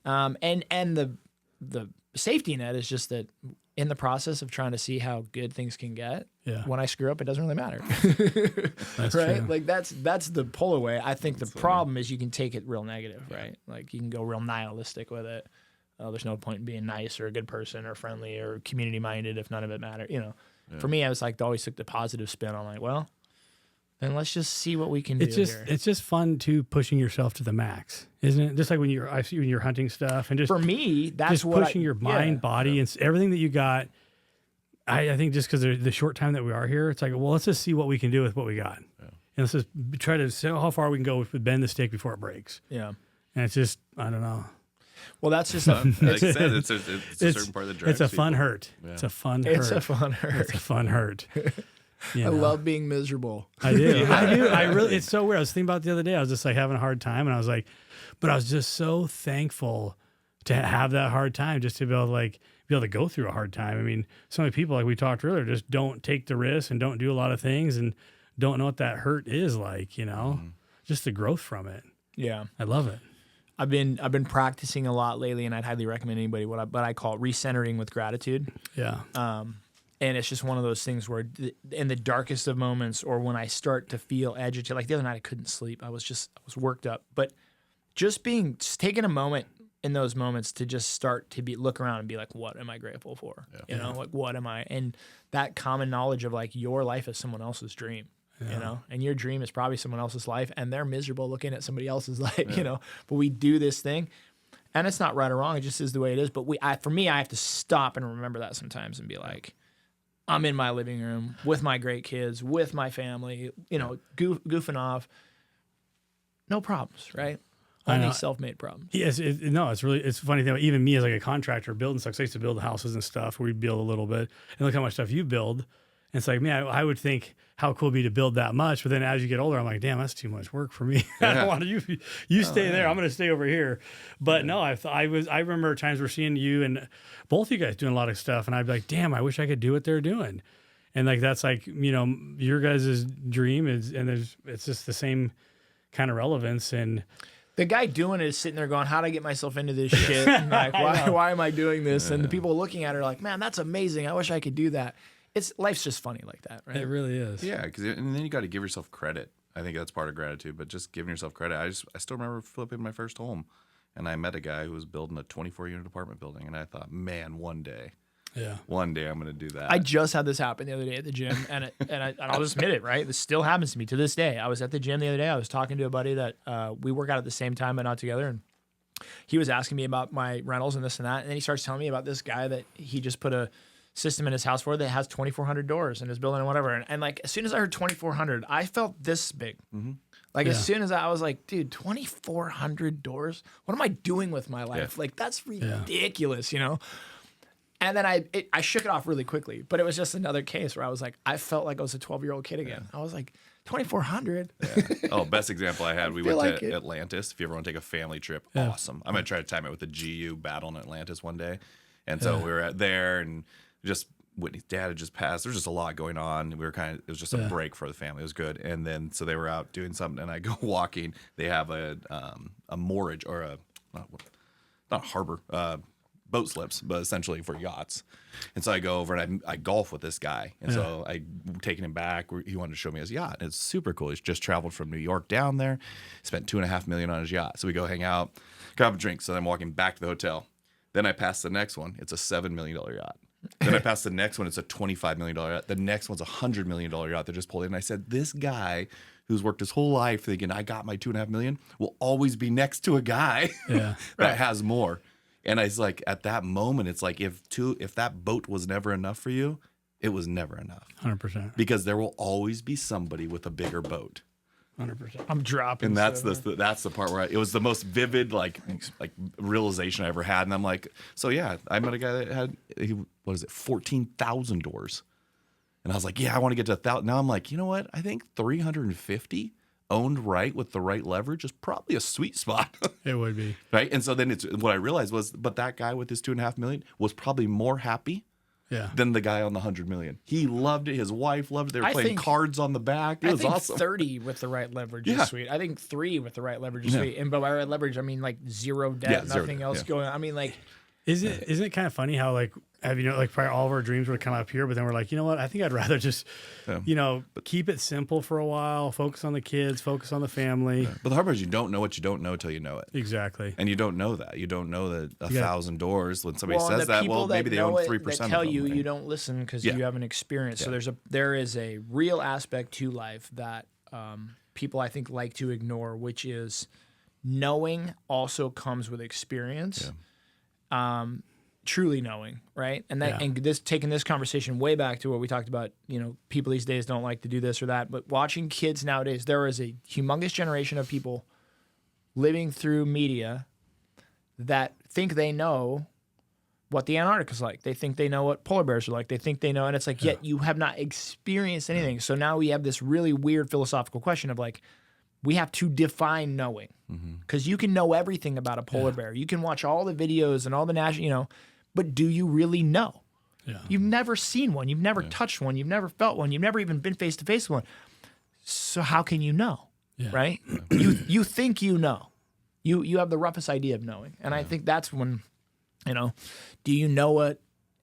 And the safety net is just that. In the process of trying to see how good things can get, when I screw up, it doesn't really matter. That's right? true. Like that's the pull away. I think the problem is you can take it real negative, right? Like you can go real nihilistic with it. There's no point in being nice or a good person or friendly or community minded if none of it matters. For me, I was like always took the positive spin. I'm like, well, then let's just see what we can do. It's just fun to pushing yourself to the max, isn't it? Just like when you're hunting stuff and just for me, that's just what pushing your mind, body, and everything that you got. I think just because the short time that we are here, it's like, well, let's just see what we can do with what we got, and let's just try to see how far we can go with bend the stick before it breaks. Yeah, and it's just I don't know. Well, that's just like I said, it's a certain part that drives It's a fun people. hurt. Yeah. It's a fun hurt. It's a fun hurt. It's a fun hurt. I love being miserable. I do. I do. I really, it's so weird. I was thinking about it the other day. I was just like having a hard time, and I was like, but I was just so thankful to have that hard time, just to be able to go through a hard time. I mean, so many people, like we talked earlier, just don't take the risk and don't do a lot of things and don't know what that hurt is like, just the growth from it. Yeah. I love it. I've been practicing a lot lately, and I'd highly recommend anybody what I call recentering with gratitude. Yeah. And it's just one of those things where in the darkest of moments, or when I start to feel agitated, like the other night I couldn't sleep. I was worked up. But just taking a moment in those moments to just start to look around and be like, what am I grateful for? Yeah. Like what am I? And that common knowledge of like your life is someone else's dream. And your dream is probably someone else's life, and they're miserable looking at somebody else's life, but we do this thing, and it's not right or wrong. It just is the way it is. But for me, I have to stop and remember that sometimes and be like, I'm in my living room with my great kids, with my family, goofing off. No problems, right? Only self-made problems. Yes, it's funny thing. Even me as like a contractor building stuff, 'cause I used to build houses and stuff. We build a little bit, and look how much stuff you build. And it's like, man, I would think how cool it'd be to build that much, but then as you get older, I'm like, damn, that's too much work for me. I don't want to. You stay there. I'm going to stay over here. But no, I remember times we're seeing you and both you guys doing a lot of stuff, and I'd be like, damn, I wish I could do what they're doing. And like that's like your guys' dream is, and it's just the same kind of relevance. And The guy doing it is sitting there going, how'd I get myself into this shit? And like, why am I doing this? And the people looking at it are like, man, that's amazing. I wish I could do that. Life's just funny like that, right? It really is. Yeah, and then you got to give yourself credit. I think that's part of gratitude, but just giving yourself credit. I still remember flipping my first home, and I met a guy who was building a 24-unit apartment building, and I thought, man, one day I'm going to do that. I just had this happen the other day at the gym, and I'll just admit it, right? This still happens to me to this day. I was at the gym the other day. I was talking to a buddy that we work out at the same time but not together, and he was asking me about my rentals and this and that, and then he starts telling me about this guy that he just put a system in his house for that has 2,400 doors in his building and whatever. And like, as soon as I heard 2,400, I felt this big. Mm-hmm. Like, as soon as I was like, dude, 2,400 doors? What am I doing with my life? Like, that's ridiculous, you know? And then I shook it off really quickly, but it was just another case where I was like, I felt like I was a 12-year-old kid again. I was like, 2,400? Oh, best example I had, we went to Atlantis. If you ever want to take a family trip, awesome. I'm going to try to time it with the GU battle in Atlantis one day. And so we were there, and just Whitney's dad had just passed. There's just a lot going on. We were it was just a break for the family. It was good. And then so they were out doing something, and I go walking. They have a moorage, or a not harbor, boat slips, but essentially for yachts. And so I go over and I golf with this guy. And so I'm taking him back. He wanted to show me his yacht. And it's super cool. He's just traveled from New York down there, spent $2.5 million on his yacht. So we go hang out, grab a drink. So then I'm walking back to the hotel. Then I pass the next one. It's a $7 million yacht. Then I pass the next one. It's a $25 million yacht. The next one's a $100 million yacht that just pulled in. And I said, this guy who's worked his whole life thinking I got my $2.5 million will always be next to a guy that has more. And I was like, at that moment, it's like if that boat was never enough for you, it was never enough. 100%. Because there will always be somebody with a bigger boat. 100%. I'm dropping. And that's the part where it was the most vivid like realization I ever had. And I'm like, so yeah, I met a guy that had 14,000 doors, and I was like, yeah, I want to get to 1,000. Now I'm like, you know what? I think 350 owned right with the right leverage is probably a sweet spot. It would be right. And so then what I realized was, but that guy with his $2.5 million was probably more happy. Than the guy on the 100 million. He loved it. His wife loved it. They were playing cards on the back. It was awesome. 30 with the right leverage is sweet. I think 3 with the right leverage is sweet. And by right leverage, I mean like zero debt, nothing else going on. I mean, like, isn't it kind of funny how like probably all of our dreams would come up here, but then we're like, you know what? I think I'd rather just, keep it simple for a while, focus on the kids, focus on the family. But the hard part is you don't know what you don't know till you know it. Exactly. And you don't know that. You don't know that 1,000 doors, when somebody says that, well, maybe they own 3% of them. Tell you, you don't listen because you haven't experienced. So there is a real aspect to life that people, I think, like to ignore, which is knowing also comes with experience. Truly knowing, right? And that and this taking this conversation way back to what we talked about, people these days don't like to do this or that, but watching kids nowadays, there is a humongous generation of people living through media that think they know what the Antarctica's like. They think they know what polar bears are like. They think they know, and it's like, yet you have not experienced anything. So now we have this really weird philosophical question of like, we have to define knowing, because you can know everything about a polar bear. You can watch all the videos and all the national, but do you really know? Yeah. You've never seen one. You've never touched one. You've never felt one. You've never even been face to face with one. So how can you know? Yeah. Right? You think you know. You have the roughest idea of knowing. And I think that's when, do you know what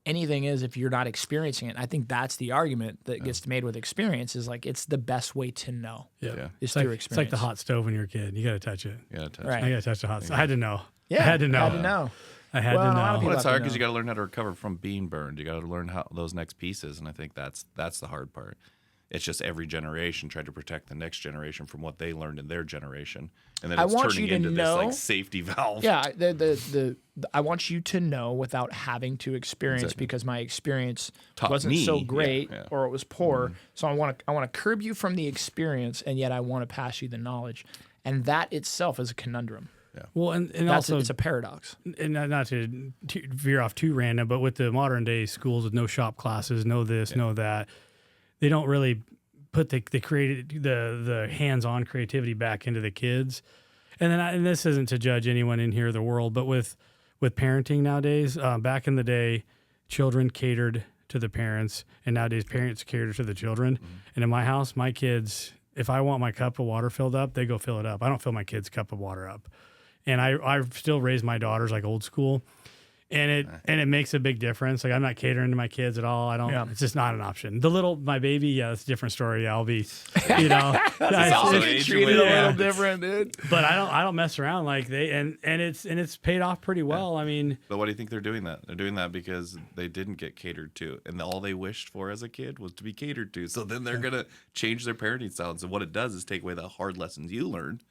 anything is if you're not experiencing it? I think that's the argument that gets made with experience, is like, it's the best way to know. Is through experience. It's like the hot stove when you're a kid. You got to touch it. You got to touch it. I got to touch the hot stove. I had to know. Yeah, I had to know. I had to know. Well, it's hard because you got to learn how to recover from being burned. You got to learn how those next pieces, and I think that's the hard part. It's just every generation tried to protect the next generation from what they learned in their generation, and then it's turning into this like safety valve. Yeah, I want you to know without having to experience, because my experience wasn't so great or it was poor. So I want to curb you from the experience, and yet I want to pass you the knowledge, and that itself is a conundrum. Yeah. Well, and also it's a paradox. And not to veer off too random, but with the modern day schools with no shop classes, no this, no that, they don't really put the hands-on creativity back into the kids. And then and this isn't to judge anyone in here, the world, but with parenting nowadays, back in the day, children catered to the parents, and nowadays parents cater to the children. And in my house, my kids if I want my cup of water filled up, they go fill it up. I don't fill my kids' cup of water up. And I still raise my daughters like old school. And it makes a big difference. Like I'm not catering to my kids at all. I don't. Yeah. It's just not an option. My baby, that's a different story. I'll be, treated a little different, dude. But I don't mess around like and it's paid off pretty well. I mean, but what do you think they're doing that? They're doing that because they didn't get catered to, and all they wished for as a kid was to be catered to. So then they're gonna change their parenting styles, and what it does is take away the hard lessons you learned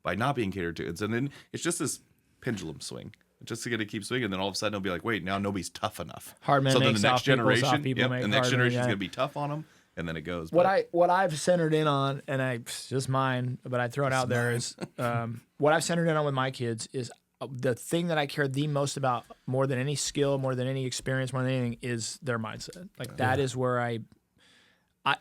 by not being catered to. And so then it's just this pendulum swing. Just going to keep swinging, and then all of a sudden it'll be like, wait, now nobody's tough enough. Hard men so then make the next generation, the next generation is going to be tough on them, and then it goes. What I've centered in on, and it's just mine, but I throw it out there is what I've centered in on with my kids is the thing that I care the most about, more than any skill, more than any experience, more than anything, is their mindset. Like that is where I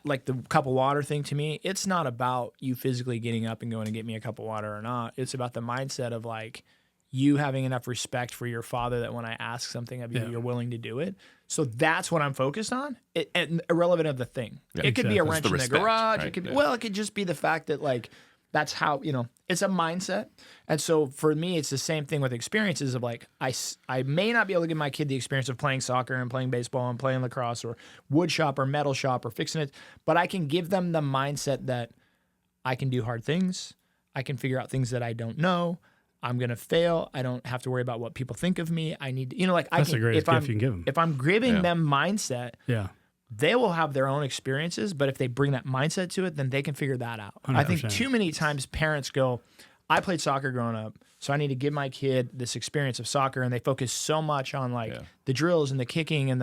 like the cup of water thing. To me, it's not about you physically getting up and going to get me a cup of water or not. It's about the mindset of like, you having enough respect for your father that when I ask something of you, you're willing to do it. So that's what I'm focused on, and irrelevant of the thing. It could be a wrench in the garage. Right? It could be, it could just be the fact that like, that's how, it's a mindset. And so for me, it's the same thing with experiences of like, I may not be able to give my kid the experience of playing soccer and playing baseball and playing lacrosse or wood shop or metal shop or fixing it, but I can give them the mindset that I can do hard things. I can figure out things that I don't know. I'm going to fail. I don't have to worry about what people think of me. I need, that's the greatest gift you can give them. If I'm giving them mindset, they will have their own experiences, but if they bring that mindset to it, then they can figure that out. 100%. I think too many times parents go, I played soccer growing up, so I need to give my kid this experience of soccer, and they focus so much on like the drills and the kicking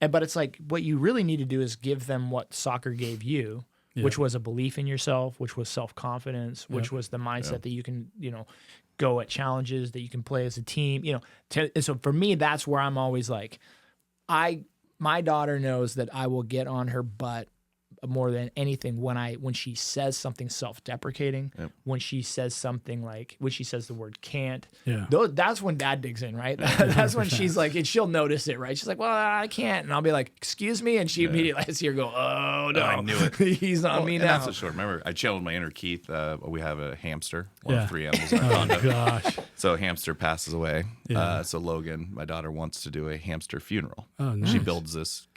but it's like what you really need to do is give them what soccer gave you, which was a belief in yourself, which was self-confidence, which was the mindset that you can, go at challenges, that you can play as a team, so for me, that's where I'm always like, my daughter knows that I will get on her butt more than anything when she says something self-deprecating, when she says something like, when she says the word can't, that's when dad digs in, right? That's when she's like, and she'll notice it, right? She's like, well, I can't. And I'll be like, excuse me. And she immediately, I see her go, oh no, I knew it. He's on me now. That's the short. Remember, I channeled my inner Keith. We have a hamster, one of 3 animals in our condo. Gosh. So hamster passes away. So Logan, my daughter, wants to do a hamster funeral. Oh, nice. She builds this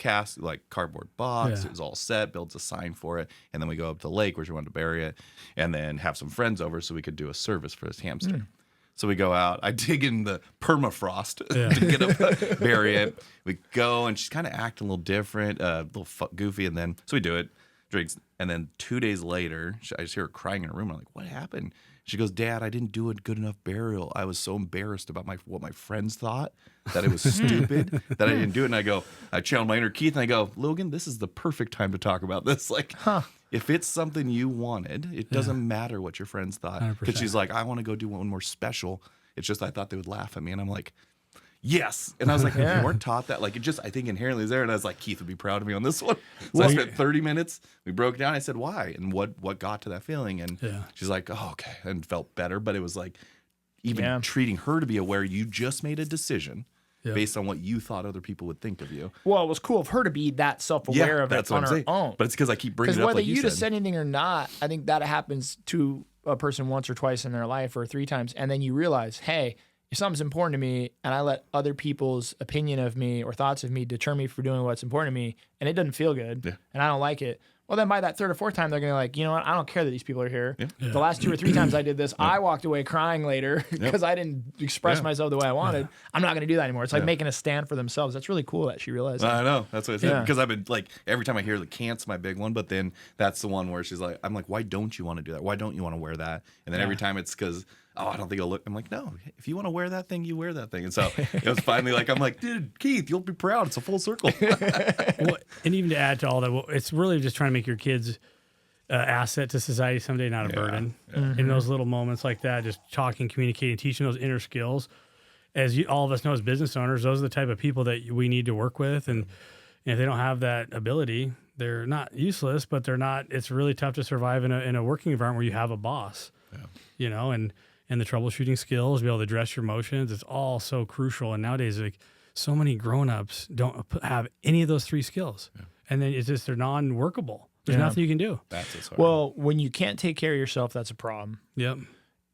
cardboard box. It was all set, builds a sign for it, and then we go up to the lake where she wanted to bury it, and then have some friends over so we could do a service for this hamster. So we go out. I dig in the permafrost to get up, bury it. We go, and she's kind of acting a little different, a little goofy, and then so we do it, drinks, and then 2 days later, I just hear her crying in her room. I'm like, what happened? She goes, Dad, I didn't do a good enough burial. I was so embarrassed about what my friends thought, that it was stupid, that I didn't do it. And I channeled my inner Keith, and I go, Logan, this is the perfect time to talk about this. Like, if it's something you wanted, it doesn't matter what your friends thought. Because she's like, I want to go do one more special. It's just I thought they would laugh at me. And I'm like, yes. And I was like, you weren't taught that. Like, it just, I think inherently is there. And I was like, Keith would be proud of me on this one. So I spent 30 minutes. We broke down. I said, why? And what got to that feeling? And she's like, oh, okay. And felt better. But it was like, even treating her to be aware you just made a decision based on what you thought other people would think of you. Well, it was cool of her to be that self-aware of it on her own. But it's because I keep bringing it up whether like you just said anything or not, I think that happens to a person once or twice in their life or 3 times. And then you realize, hey, if something's important to me and I let other people's opinion of me or thoughts of me deter me for doing what's important to me, and it doesn't feel good and I don't like it, well, then by that 3rd or 4th time, they're going to like, you know what? I don't care that these people are here. The last 2 or 3 times I did this, I walked away crying later because I didn't express myself the way I wanted. I'm not going to do that anymore. It's like making a stand for themselves. That's really cool that she realized that. I know. That's what I said. Because I've been like, every time I hear the can't's my big one, but then that's the one where she's like, I'm like, why don't you want to do that? Why don't you want to wear that? And then every time it's because, oh, I don't think it'll look. I'm like, no, if you want to wear that thing, you wear that thing. And so it was finally like, I'm like, dude, Keith, you'll be proud. It's a full circle. Well, and even to add to all that, it's really just trying to make your kids asset to society someday, not a burden. In those little moments like that, just talking, communicating, teaching those inner skills. As all of us know as business owners, those are the type of people that we need to work with. And if they don't have that ability, they're not useless, but they're not. It's really tough to survive in a working environment where you have a boss, and the troubleshooting skills, be able to address your emotions. It's all so crucial. And nowadays, like so many grownups don't have any of those 3 skills. And then it's just, they're non-workable. There's nothing you can do. That's what's hard. Well, when you can't take care of yourself, that's a problem. Yep.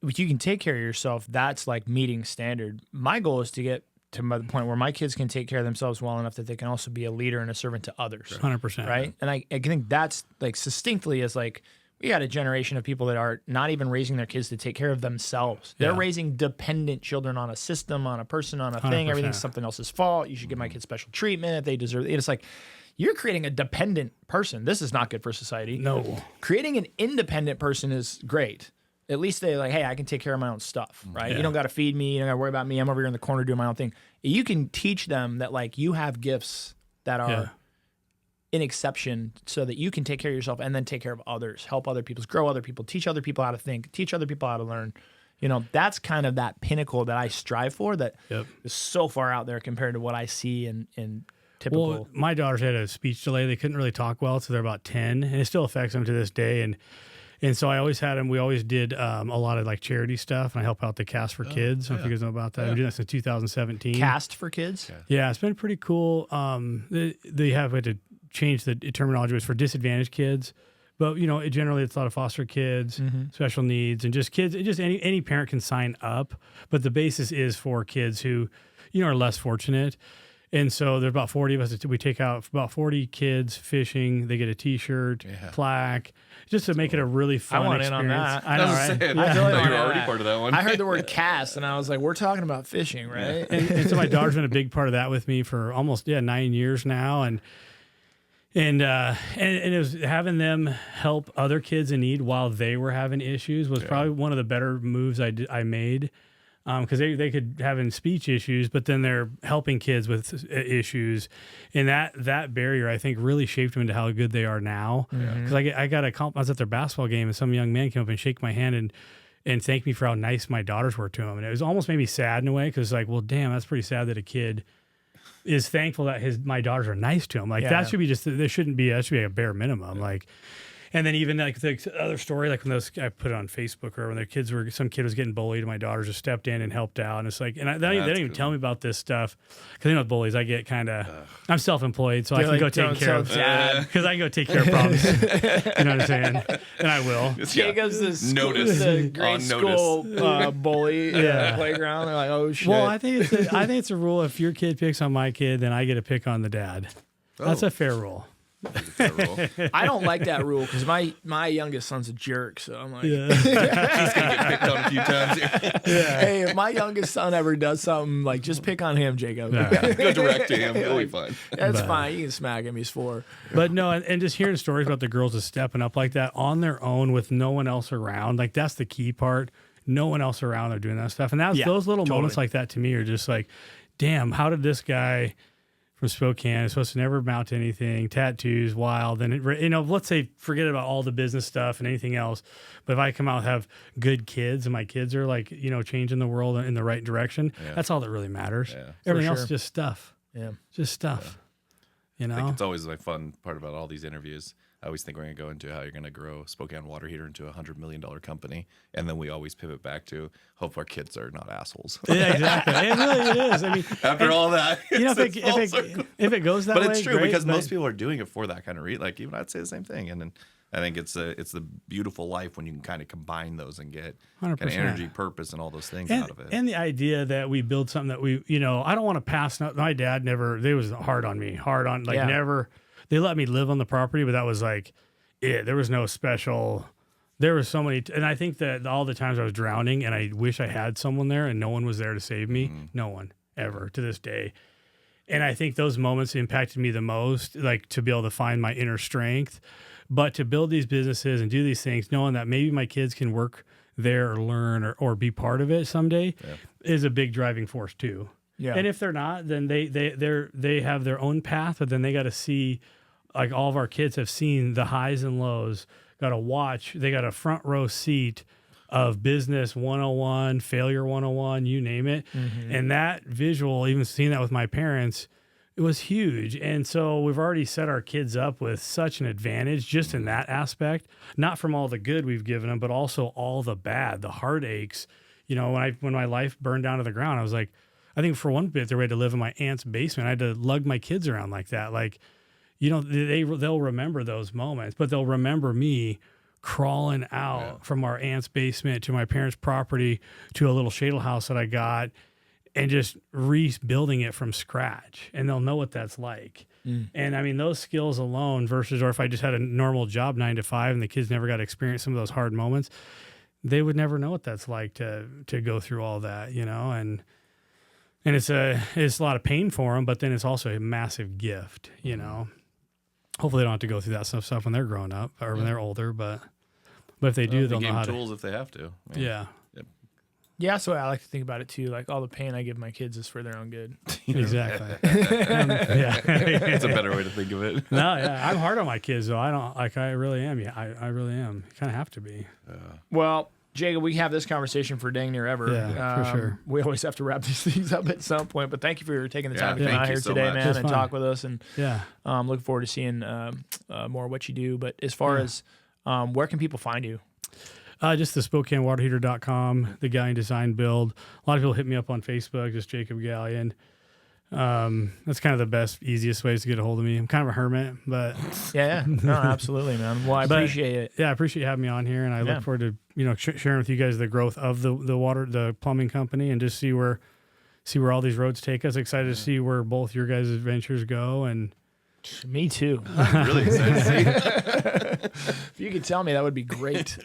If you can take care of yourself, that's like meeting standard. My goal is to get to the point where my kids can take care of themselves well enough that they can also be a leader and a servant to others. 100%. Right. And I think that's like succinctly as like, we got a generation of people that are not even raising their kids to take care of themselves. They're raising dependent children on a system, on a person, on a thing. 100%. Everything's something else's fault. You should give my kids special treatment if they deserve it. It's like, you're creating a dependent person. This is not good for society. No. Creating an independent person is great. At least they're like, hey, I can take care of my own stuff, right? You don't got to feed me. You don't got to worry about me. I'm over here in the corner doing my own thing. You can teach them that like you have gifts that are an exception so that you can take care of yourself and then take care of others, help other people, grow other people, teach other people how to think, teach other people how to learn. You know, that's kind of that pinnacle that I strive for that is so far out there compared to what I see in typical. Well, my daughters had a speech delay. They couldn't really talk well, so they're about 10, and it still affects them to this day. And so I always had them. We always did a lot of like charity stuff, and I help out the Cast for Kids. I don't know if you guys know about that. I've been doing that since 2017. Cast for Kids? Yeah, it's been pretty cool. They have had to change the terminology. It was for disadvantaged kids. But, you know, generally it's a lot of foster kids, special needs, and just kids. Just any parent can sign up. But the basis is for kids who, you know, are less fortunate. And so there's about 40 of us. We take out about 40 kids fishing. They get a T-shirt, plaque, just to make it a really fun want experience. in on that. I know, right? I feel like you're already part of that one. I heard the word cast, and I was like, we're talking about fishing, right? And so my daughter's been a big part of that with me for almost 9 years now, and it was having them help other kids in need while they were having issues was probably one of the better moves I made. Because they could having speech issues, but then they're helping kids with issues, and that barrier I think really shaped them into how good they are now. Because I was at their basketball game, and some young man came up and shake my hand and thank me for how nice my daughters were to him, and it was almost made me sad in a way because like, well, damn, that's pretty sad that a kid is thankful that my daughters are nice to him. Like that should be that should be a bare minimum. Like. And then even like the other story, like when I put it on Facebook or when some kid was getting bullied and my daughters just stepped in and helped out. And it's like, they don't even tell me about this stuff. Cause you know, with bullies, I get kind of, I'm self-employed, so I can go take care of dad. Cause I can go take care of problems. You know what I'm saying? And I will. Jacob's the grade school bully at the playground. They're like, oh shit. Well, I think it's a rule. If your kid picks on my kid, then I get to pick on the dad. That's a fair rule. I don't like that rule because my youngest son's a jerk, so I'm like, he's gonna get picked on a few times. Hey, if my youngest son ever does something, like just pick on him, Jacob. Go direct to him. He'll be fine. That's fine. You can smack him. He's 4. But no, and just hearing stories about the girls just stepping up like that on their own with no one else around, like that's the key part. No one else around, they're doing that stuff, and those little moments like that to me are just like, damn, how did this guy from Spokane is supposed to never amount to anything, tattoos, wild, and let's say forget about all the business stuff and anything else. But if I come out and have good kids and my kids are like, changing the world in the right direction, that's all that really matters. Yeah, everything else is just stuff. Yeah, just stuff. I think it's always my fun part about all these interviews. I always think we're going to go into how you're going to grow Spokane Water Heater into a $100 million company. And then we always pivot back to hope our kids are not assholes. Yeah, exactly. It is. I mean, after all that, if it goes that way, but it's true great, because most people are doing it for that kind of reason. Like even I'd say the same thing. And then I think it's the beautiful life when you can kind of combine those and get 100%. Kind of energy, purpose, and all those things out of it. And the idea that we build something that I don't want to pass. My dad they was hard on me, never. They let me live on the property, but that was like it. There was no special. There was so many, and I think that all the times I was drowning, and I wish I had someone there, and no one was there to save me. No one ever to this day. And I think those moments impacted me the most, like to be able to find my inner strength, but to build these businesses and do these things, knowing that maybe my kids can work there or learn or be part of it someday, is a big driving force too. Yeah. And if they're not, then they have their own path, but then they got to see. Like all of our kids have seen the highs and lows, got to watch. They got a front row seat of business 101, failure 101, you name it. Mm-hmm. And that visual, even seeing that with my parents, it was huge. And so we've already set our kids up with such an advantage just in that aspect, not from all the good we've given them, but also all the bad, the heartaches. When my life burned down to the ground, I was like, I think for one bit, they're ready to live in my aunt's basement. I had to lug my kids around like that. Like, they'll remember those moments, but they'll remember me crawling out from our aunt's basement to my parents' property to a little shadle house that I got and just rebuilding it from scratch. And they'll know what that's like. And I mean, those skills alone versus, or if I just had a normal job 9 to 5 and the kids never got to experience some of those hard moments, they would never know what that's like to go through all that, and it's a lot of pain for them, but then it's also a massive gift, Hopefully they don't have to go through that stuff when they're growing up or when they're older, but if they do, they'll know how to. Tools if they have to. Yeah. Yeah, that's the way I like to think about it too. Like all the pain I give my kids is for their own good. Exactly. It's a better way to think of it. No, yeah, I'm hard on my kids though. I really am. Yeah, I really am. You kind of have to be. Well, Jacob, we have this conversation for dang near ever. Yeah, for sure. We always have to wrap these things up at some point, but thank you for taking the time to come out here so today, much. man, It's and fun. talk with us. And looking forward to seeing more of what you do. But as far as where can people find you? Just the SpokaneWaterHeater.com, the Gallion Design Build. A lot of people hit me up on Facebook, just Jacob Gallion. That's kind of the best, easiest ways to get a hold of me. I'm kind of a hermit, but Yeah. No, absolutely, man. Well, I appreciate it. Yeah, I appreciate you having me on here, and I look forward to sharing with you guys the growth of the plumbing company, and just see where all these roads take us. Excited to see where both your guys' adventures go, and Me too. I'm really excited to see. If you could tell me, that would be great.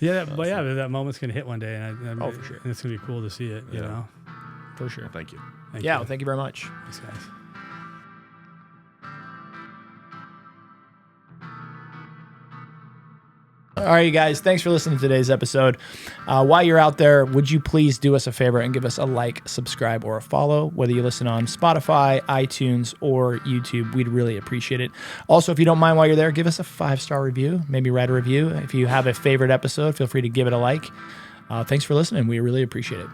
but that moment's gonna hit one day, and for sure. and it's gonna be cool to see it. For sure. Thank you. Thank Well, you. thank you very much. Thanks, guys. All right, you guys, thanks for listening to today's episode. While you're out there, would you please do us a favor and give us a like, subscribe, or a follow, whether you listen on Spotify, iTunes, or YouTube. We'd really appreciate it. Also, if you don't mind while you're there, give us a 5-star review. Maybe write a review. If you have a favorite episode, feel free to give it a like. Thanks for listening. We really appreciate it.